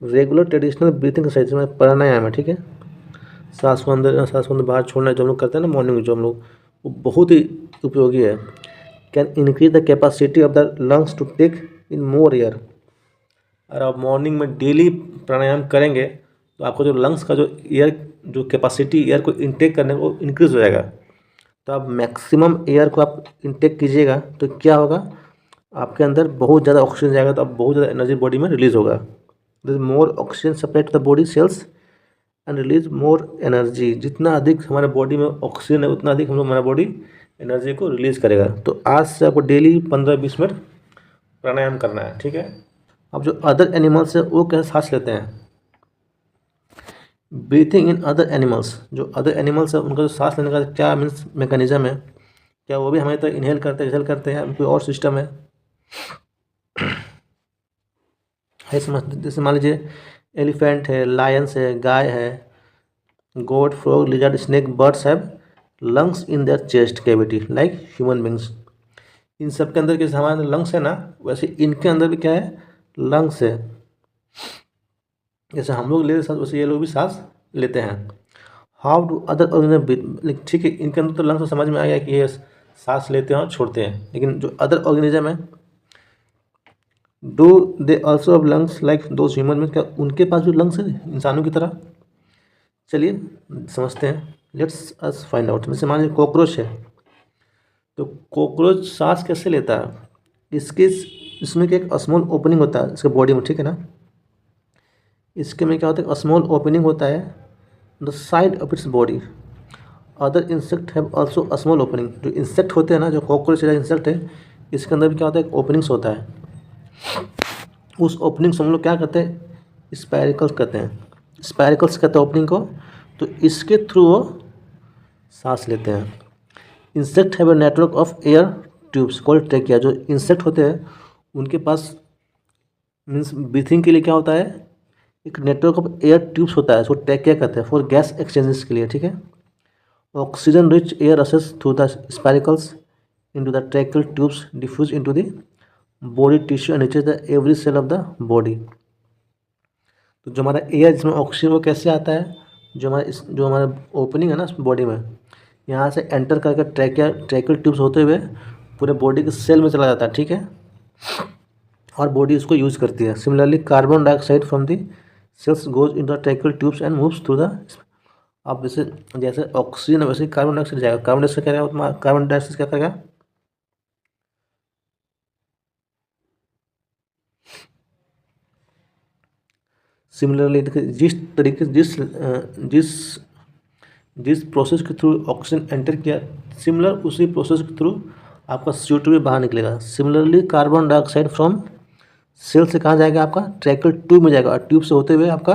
रेगुलर ट्रेडिशनल ब्रीथिंग एक्सरसाइज में प्राणायाम है, ठीक है। सांस को अंदर बाहर छोड़ना जो हम लोग करते हैं ना मॉर्निंग में, जो हम लोग, वो बहुत ही उपयोगी है। Can increase the capacity of the lungs to take in more air. अगर आप मॉर्निंग में डेली प्राणायाम करेंगे तो आपका जो लंग्स का जो एयर जो कैपेसिटी एयर को इनटेक करने को इंक्रीज हो जाएगा। तो आप मैक्सिमम एयर को आप इनटेक कीजिएगा तो क्या होगा, आपके अंदर बहुत ज़्यादा ऑक्सीजन जाएगा, तो आप बहुत ज़्यादा एनर्जी बॉडी में रिलीज होगा। This more oxygen supply to the body cells and release more energy. जितना अधिक हमारे बॉडी में ऑक्सीजन है उतना अधिक हम लोग हमारा बॉडी एनर्जी को रिलीज करेगा। तो आज से आपको डेली 15-20 मिनट प्राणायाम करना है, ठीक है। अब जो अदर एनिमल्स है वो कैसे सांस लेते हैं, ब्रीथिंग इन अदर एनिमल्स, जो अदर एनिमल्स है उनका जो सांस लेने का क्या मीन्स मैकेनिज्म है, क्या वो भी हमारी तरह इनहेल करते हैं एक्सहेल करते हैं, कोई और सिस्टम है समझ। जैसे मान लीजिए एलिफेंट है, लायंस है, गाय है, goat, frog, lizard, snake, birds have lungs in their chest cavity like human beings. इन सब के अंदर जैसे हमारे लंग्स है ना, वैसे इनके अंदर भी क्या है, लंग्स है। जैसे हम लोग ले सांस वैसे ये लोग भी सांस लेते हैं। हाउ डू अदर ऑर्गेनिज्म, ठीक है इनके अंदर तो लंग्स तो समझ में आ गया कि ये सांस लेते हैं और छोड़ते हैं, लेकिन जो अदर ऑर्गेनिज्म है do they also have lungs like those human में, क्या उनके पास भी लंग्स है इंसानों की तरह। चलिए समझते हैं, लेट्स अस फाइंड आउट। जैसे मान लीजिए कॉकरोच है, तो कॉकरोच सांस कैसे लेता है, इसके इसमें क्या एक स्मॉल ओपनिंग होता है इसके बॉडी में, ठीक है ना। इसके में क्या होता है, स्मॉल ओपनिंग होता है the side of its body. Other insect have also small opening. जो इंसेक्ट होते हैं ना, जो कॉकरोच या इंसेक्ट है, इसके अंदर भी क्या होता है, एक ओपनिंग्स होता है। उस ओपनिंग्स हम लोग क्या कहते हैं, स्पायरिकल्स कहते हैं। स्पायरिकल्स कहते हैं ओपनिंग को, तो इसके थ्रू वो सांस लेते हैं। Insect have a network of air tubes called trachea. जो इंसेक्ट होते हैं उनके पास मीन्स ब्रीथिंग के लिए क्या होता है, एक नेटवर्क ऑफ एयर ट्यूब्स होता है, उसको ट्रेकिया कहते हैं, फॉर गैस एक्सचेंजेस के लिए, ठीक है। Oxygen rich air access through the spiracles into the tracheal tubes diffuse into the body tissue and reaches the every cell of the body. तो जो हमारा एयर जिसमें ऑक्सीजन वो कैसे आता है, जो हमारा ओपनिंग है ना बॉडी में, यहाँ से एंटर करके ट्रेकियल ट्यूब्स होते हुए पूरे बॉडी के सेल में चला जाता है, ठीक है, और बॉडी इसको यूज़ करती है। Similarly carbon dioxide from the cells goes in the tracheal tubes and moves through the. अब जैसे ऑक्सीजन है वैसे ही कार्बन डाइऑक्साइड जाएगा। कार्बन डाइऑक्साइड क्या करेगा, कार्बन डाइऑक्साइड क्या करेगा, सिमिलरली जिस तरीके जिस प्रोसेस के थ्रू ऑक्सीजन एंटर किया, सिमिलर उसी प्रोसेस के थ्रू आपका CO2 भी बाहर निकलेगा। Similarly carbon dioxide from cell से कहाँ जाएगा, आपका ट्रैकियल ट्यूब में जाएगा, और ट्यूब से होते हुए आपका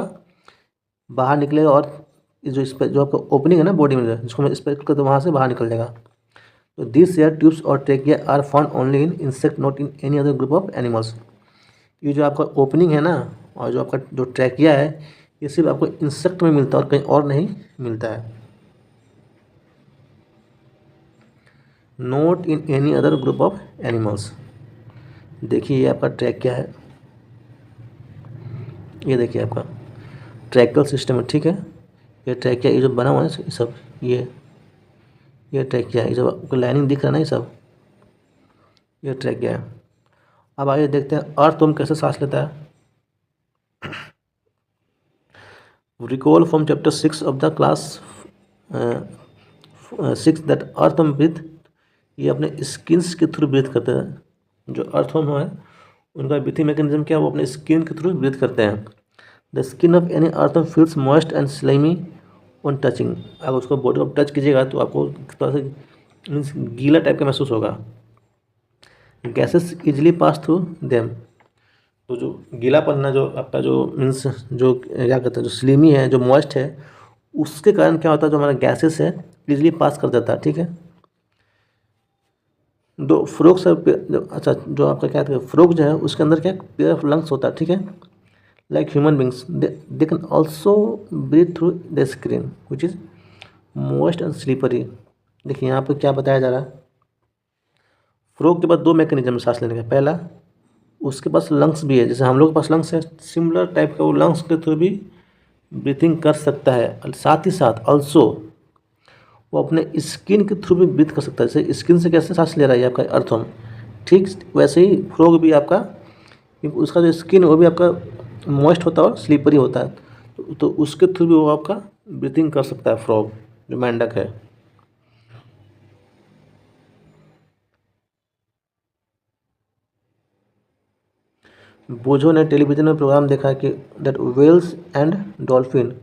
बाहर निकलेगा, और जो आपका ओपनिंग है ना बॉडी में जिसको मैं स्पेक्ट करता हूँ वहाँ से बाहर निकल जाएगा। तो दिस एयर ट्यूब्स और trachea are found only in insect, not in any other group of animals. ये जो आपका ओपनिंग है ना, और जो आपका जो ट्रैकिया है, ये सिर्फ आपको इंसेक्ट में मिलता है और कहीं और नहीं मिलता है। Not in any other group of animals. देखिए ये आपका ट्रैकिया है, ये देखिए आपका ट्रैकियल सिस्टम है, ठीक है। ये ट्रैकिया ये जो बना हुआ है ये सब, ये ट्रैकिया, ये जो आपको लाइनिंग दिख रहा है ना, ये सब ये ट्रैकिया है। अब आइए देखते हैं अर्थवर्म कैसे सांस लेता है। Recall from chapter 6 of the class 6 that earthworm breathe. ये अपने स्किन्स के थ्रू ब्रीथ करते हैं। जो अर्थवर्म है उनका ब्रीथिंग मैकेनिज्म क्या है, वो अपने स्किन के थ्रू ब्रीथ करते हैं। The skin of any earthworm feels moist and slimy on touching. अगर उसको बॉडी को टच कीजिएगा तो आपको थोड़ा सा मीन्स गीला टाइप का महसूस होगा। Gases easily pass through them. तो जो गीलापन है, जो आपका जो मीन्स जो क्या कहते हैं, जो स्लीमी है, जो मॉइस्ट है, उसके कारण क्या होता है, जो हमारा गैसेस है इजिली पास कर देता है, ठीक है। दो फ्रोग से अच्छा जो आपका क्या कहते हैं फ्रोग जो है उसके अंदर क्या पेयर ऑफ लंग्स होता है, ठीक है। Like human beings they can also breathe through the screen which is moist and slippery. देखिए यहाँ पर क्या बताया जा रहा है, फ्रोग के पास दो मैकेनिज्म सांस लेने का। पहला, उसके पास लंग्स भी है, जैसे हम लोग के पास लंग्स है, सिमिलर टाइप का वो लंग्स के थ्रू भी ब्रीथिंग कर सकता है। और साथ ही साथ ऑल्सो वो अपने स्किन के थ्रू भी ब्रीथ कर सकता है। जैसे स्किन से कैसे सांस ले रहा है आपका अर्थवर्म, ठीक वैसे ही फ्रोग भी आपका, क्योंकि उसका जो स्किन है वो भी आपका मॉइस्ट होता है और स्लीपरी होता है। तो उसके थ्रू भी वो आपका ब्रीथिंग कर सकता है, फ्रॉग जो मेंढक है। बोझो ने टेलीविजन में प्रोग्राम देखा है कि that whales and dolphin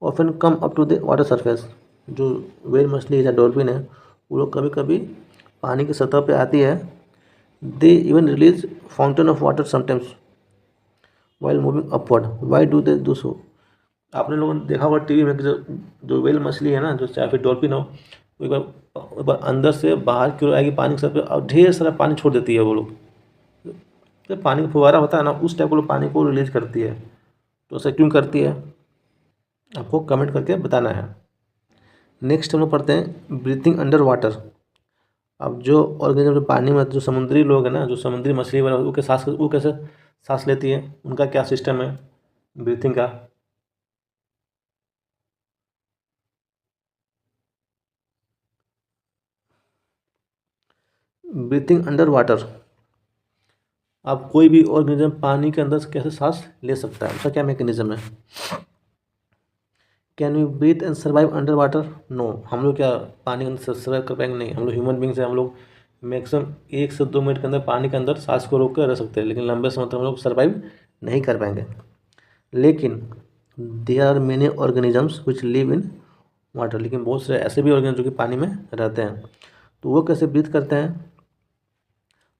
often come up to the water surface. जो वेल मछली या डॉल्फिन है वो लोग कभी कभी पानी की सतह पे आती है। They even release fountain of water sometimes while moving upward. Why do they do so? आपने लोगों ने देखा होगा टीवी में कि जो जो वेल मछली है ना, जो चाहे फिर डॉल्फिन हो, वो एक बार अंदर से बाहर की ओर आएगी पानी के सतह पे और ढेर सारा पानी छोड़ देती है वो लोग। जब पानी का फुहारा होता है ना, उस टाइप वो लोग पानी को रिलीज करती है। तो ऐसा क्यों करती है, आपको कमेंट करके बताना है। नेक्स्ट हम लोग पढ़ते हैं ब्रीथिंग अंडर वाटर। अब जो ऑर्गेनिज्म जो पानी में, जो समुद्री लोग हैं ना, जो समुद्री मछली वगैरह, वो कैसे सांस लेती है, उनका क्या सिस्टम है ब्रीथिंग का। ब्रीथिंग अंडर वाटर, अब कोई भी ऑर्गेनिज्म पानी के अंदर से कैसे सांस ले सकता है, उसका क्या मैकेनिज्म है। Can we breathe and survive under water? No, हम लोग क्या पानी के अंदर सर्वाइव कर पाएंगे? नहीं, हम लोग ह्यूमन बींग्स हैं, हम लोग मैक्सिमम 1 से 2 मिनट के अंदर पानी के अंदर सांस को रोक कर रह सकते हैं, लेकिन लंबे समय तक हम लोग सर्वाइव नहीं कर पाएंगे। लेकिन there are many organisms which live in water, लेकिन बहुत से ऐसे भी ऑर्गेनिज्म जो कि पानी में रहते हैं। तो वो कैसे ब्रीथ करते हैं?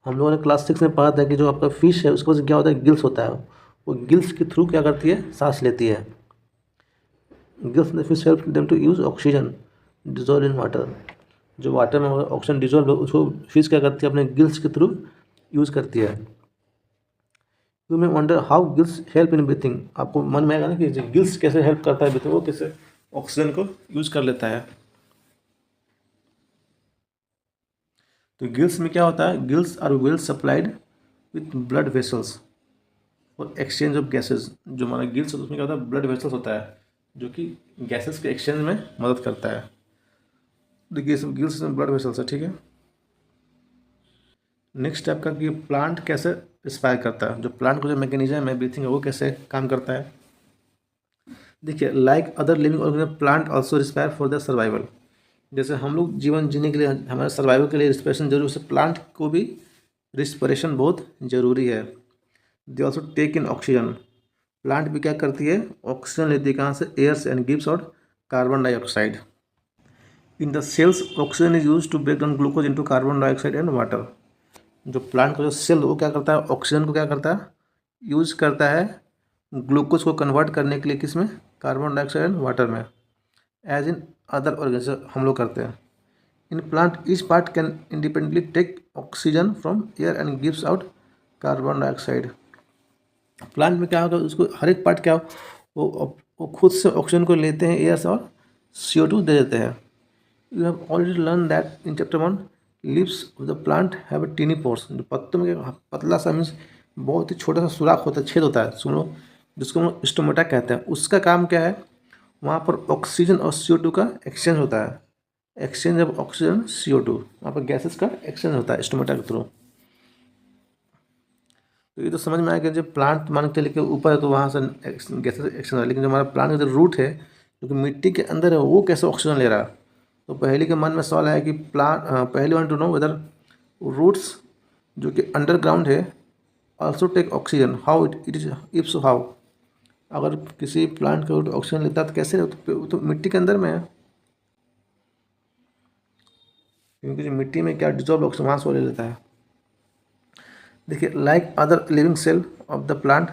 हम लोगों ने क्लास 6 में पढ़ा था कि जो आपका फिश है उसके पास क्या होता है, गिल्स होता है। वो गिल्स के थ्रू क्या करती है, सांस लेती है। Gills the fish help them to use oxygen dissolve in water. जो वाटर में ऑक्सीजन डिजोल्व है उसको फिश क्या करती है, अपने गिल्स के थ्रू यूज़ करती है। You may wonder how gills help in breathing. आपको मन में आएगा ना कि गिल्स कैसे हेल्प करता है ब्रीथिंग, वो कैसे ऑक्सीजन को यूज़ कर लेता है। तो गिल्स में क्या होता है, gills are well supplied with blood vessels और एक्सचेंज ऑफ गैसेज। जो हमारा गिल्स होता है उसमें क्या होता है, ब्लड वेसल्स होता है जो कि गैसेस के एक्सचेंज में मदद करता है। देखिए गिल्स में ब्लड वेसल्स है, ठीक है। नेक्स्ट स्टेप का कि प्लांट कैसे रिस्पायर करता है, जो प्लांट का जो मैकेनिज्म है ब्रीथिंग है वो कैसे काम करता है। देखिए like other living organism plant also respire for the survival. जैसे हम लोग जीवन जीने के लिए, हमारे सर्वाइवल के लिए रिस्पिरेशन जरूरी है, प्लांट को भी रिस्पिरेशन बहुत ज़रूरी है। They also take in oxygen. Plant भी क्या करती है, ऑक्सीजन लेती है कहाँ से, एयर से, and gives out carbon dioxide. In the cells oxygen is use to break down glucose into carbon dioxide and water. जो प्लांट का जो सेल वो क्या करता है, ऑक्सीजन को क्या करता है, यूज करता है ग्लूकोज को कन्वर्ट करने के लिए, किस में, कार्बन डाइऑक्साइड एंड वाटर में। एज इन अदर ऑर्गेनिज्म हम लोग करते हैं। In plant each part can independently take oxygen from air and gives out carbon dioxide. Plant में क्या होगा, उसको हर एक पार्ट क्या हो, वो खुद से ऑक्सीजन को लेते हैं एयर से और CO2 दे देते हैं। You have already learn that in chapter 1 leaves of the plant have a tiny pores. जो पत्तों में पतला सा मीन्स बहुत ही छोटा सा सुराख होता है, छेद होता है, सुनो, जिसको हम स्टोमेटा कहते हैं। उसका काम क्या है, वहाँ पर ऑक्सीजन और CO2 का एक्सचेंज होता है। एक्सचेंज ऑफ ऑक्सीजन CO2, वहाँ पर गैसेस का एक्सचेंज होता है स्टोमेटा के थ्रू। तो ये तो समझ में आया कि जब प्लांट मान के चलिए कि ऊपर है तो वहाँ से गैसेस एक्सचेंज हो रहा है, लेकिन जो हमारा प्लांट का जो रूट है जो कि मिट्टी के अंदर है वो कैसे ऑक्सीजन ले रहा है। तो पहले के मन में सवाल है कि प्लांट, पहले want to know whether roots जो कि अंडरग्राउंड है also take oxygen, how it is, if so how. अगर किसी प्लांट का रूट ऑक्सीजन लेता है तो कैसे, तो मिट्टी के अंदर में है, क्योंकि जो मिट्टी में क्या डिजॉल्व ऑक्सीजन वहाँ से वो ले लेता है। देखिए like other living cell of the plant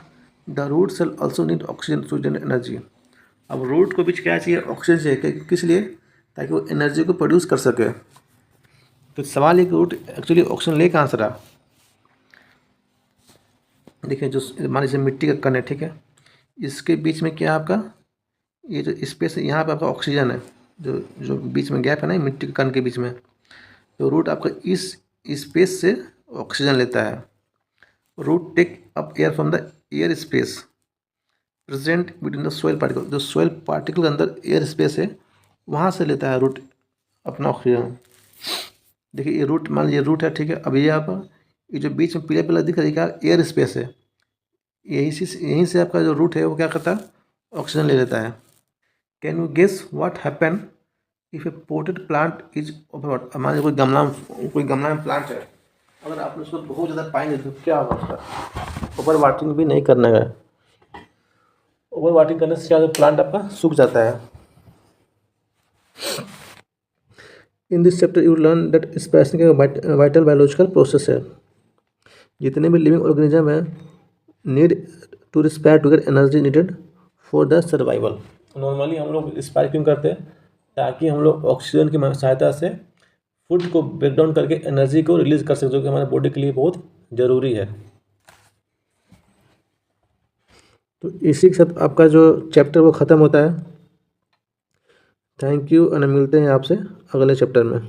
the root cell also need oxygen to generate energy. अब रूट को भी क्या चाहिए, ऑक्सीजन चाहिए, किस लिए, ताकि वो एनर्जी को प्रोड्यूस कर सके। तो सवाल है कि रूट एक्चुअली ऑक्सीजन ले कहाँ से रहा। देखिए जो मान लीजिए मिट्टी का कण है, ठीक है, इसके बीच में क्या है आपका, ये जो स्पेस है यहाँ पे आपका ऑक्सीजन है, जो जो बीच में गैप है ना मिट्टी के कण के बीच में, तो रूट आपका इस स्पेस से ऑक्सीजन लेता है। Root take up air from the air space present between the soil particle. जो सोइल पार्टिकल के अंदर एयर स्पेस है वहाँ से लेता है रूट अपना ऑक्सीजन। देखिए ये रूट, मान लीजिए रूट है, ठीक है, अब ये आप ये जो बीच में पीला पीला दिख रहा है क्या, एयर स्पेस है, यहीं से आपका जो रूट है वो क्या करता है, ऑक्सीजन ले लेता है। Can you guess what happen if a potted plant is over? हमारे कोई गमला में प्लांट है, अगर आपने उसको बहुत ज़्यादा पानी दे तो क्या होगा उसका? ओवर वाटरिंग भी नहीं करना है। ओवर वाटरिंग करने से क्या होता है, प्लांट आपका सूख जाता है। In this chapter you learn that spacing एक वाइटल बायोलॉजिकल प्रोसेस है। जितने भी लिविंग ऑर्गेनिज्म है need to respire to get energy needed for the survival. Normally हम लोग रिस्पायर क्यों करते हैं? ताकि हम लोग ऑक्सीजन की सहायता से फूड को ब्रेक डाउन करके एनर्जी को रिलीज कर सकते, जो कि हमारे बॉडी के लिए बहुत ज़रूरी है। तो इसी के साथ आपका जो चैप्टर वो ख़त्म होता है। थैंक यू, और मिलते हैं आपसे अगले चैप्टर में।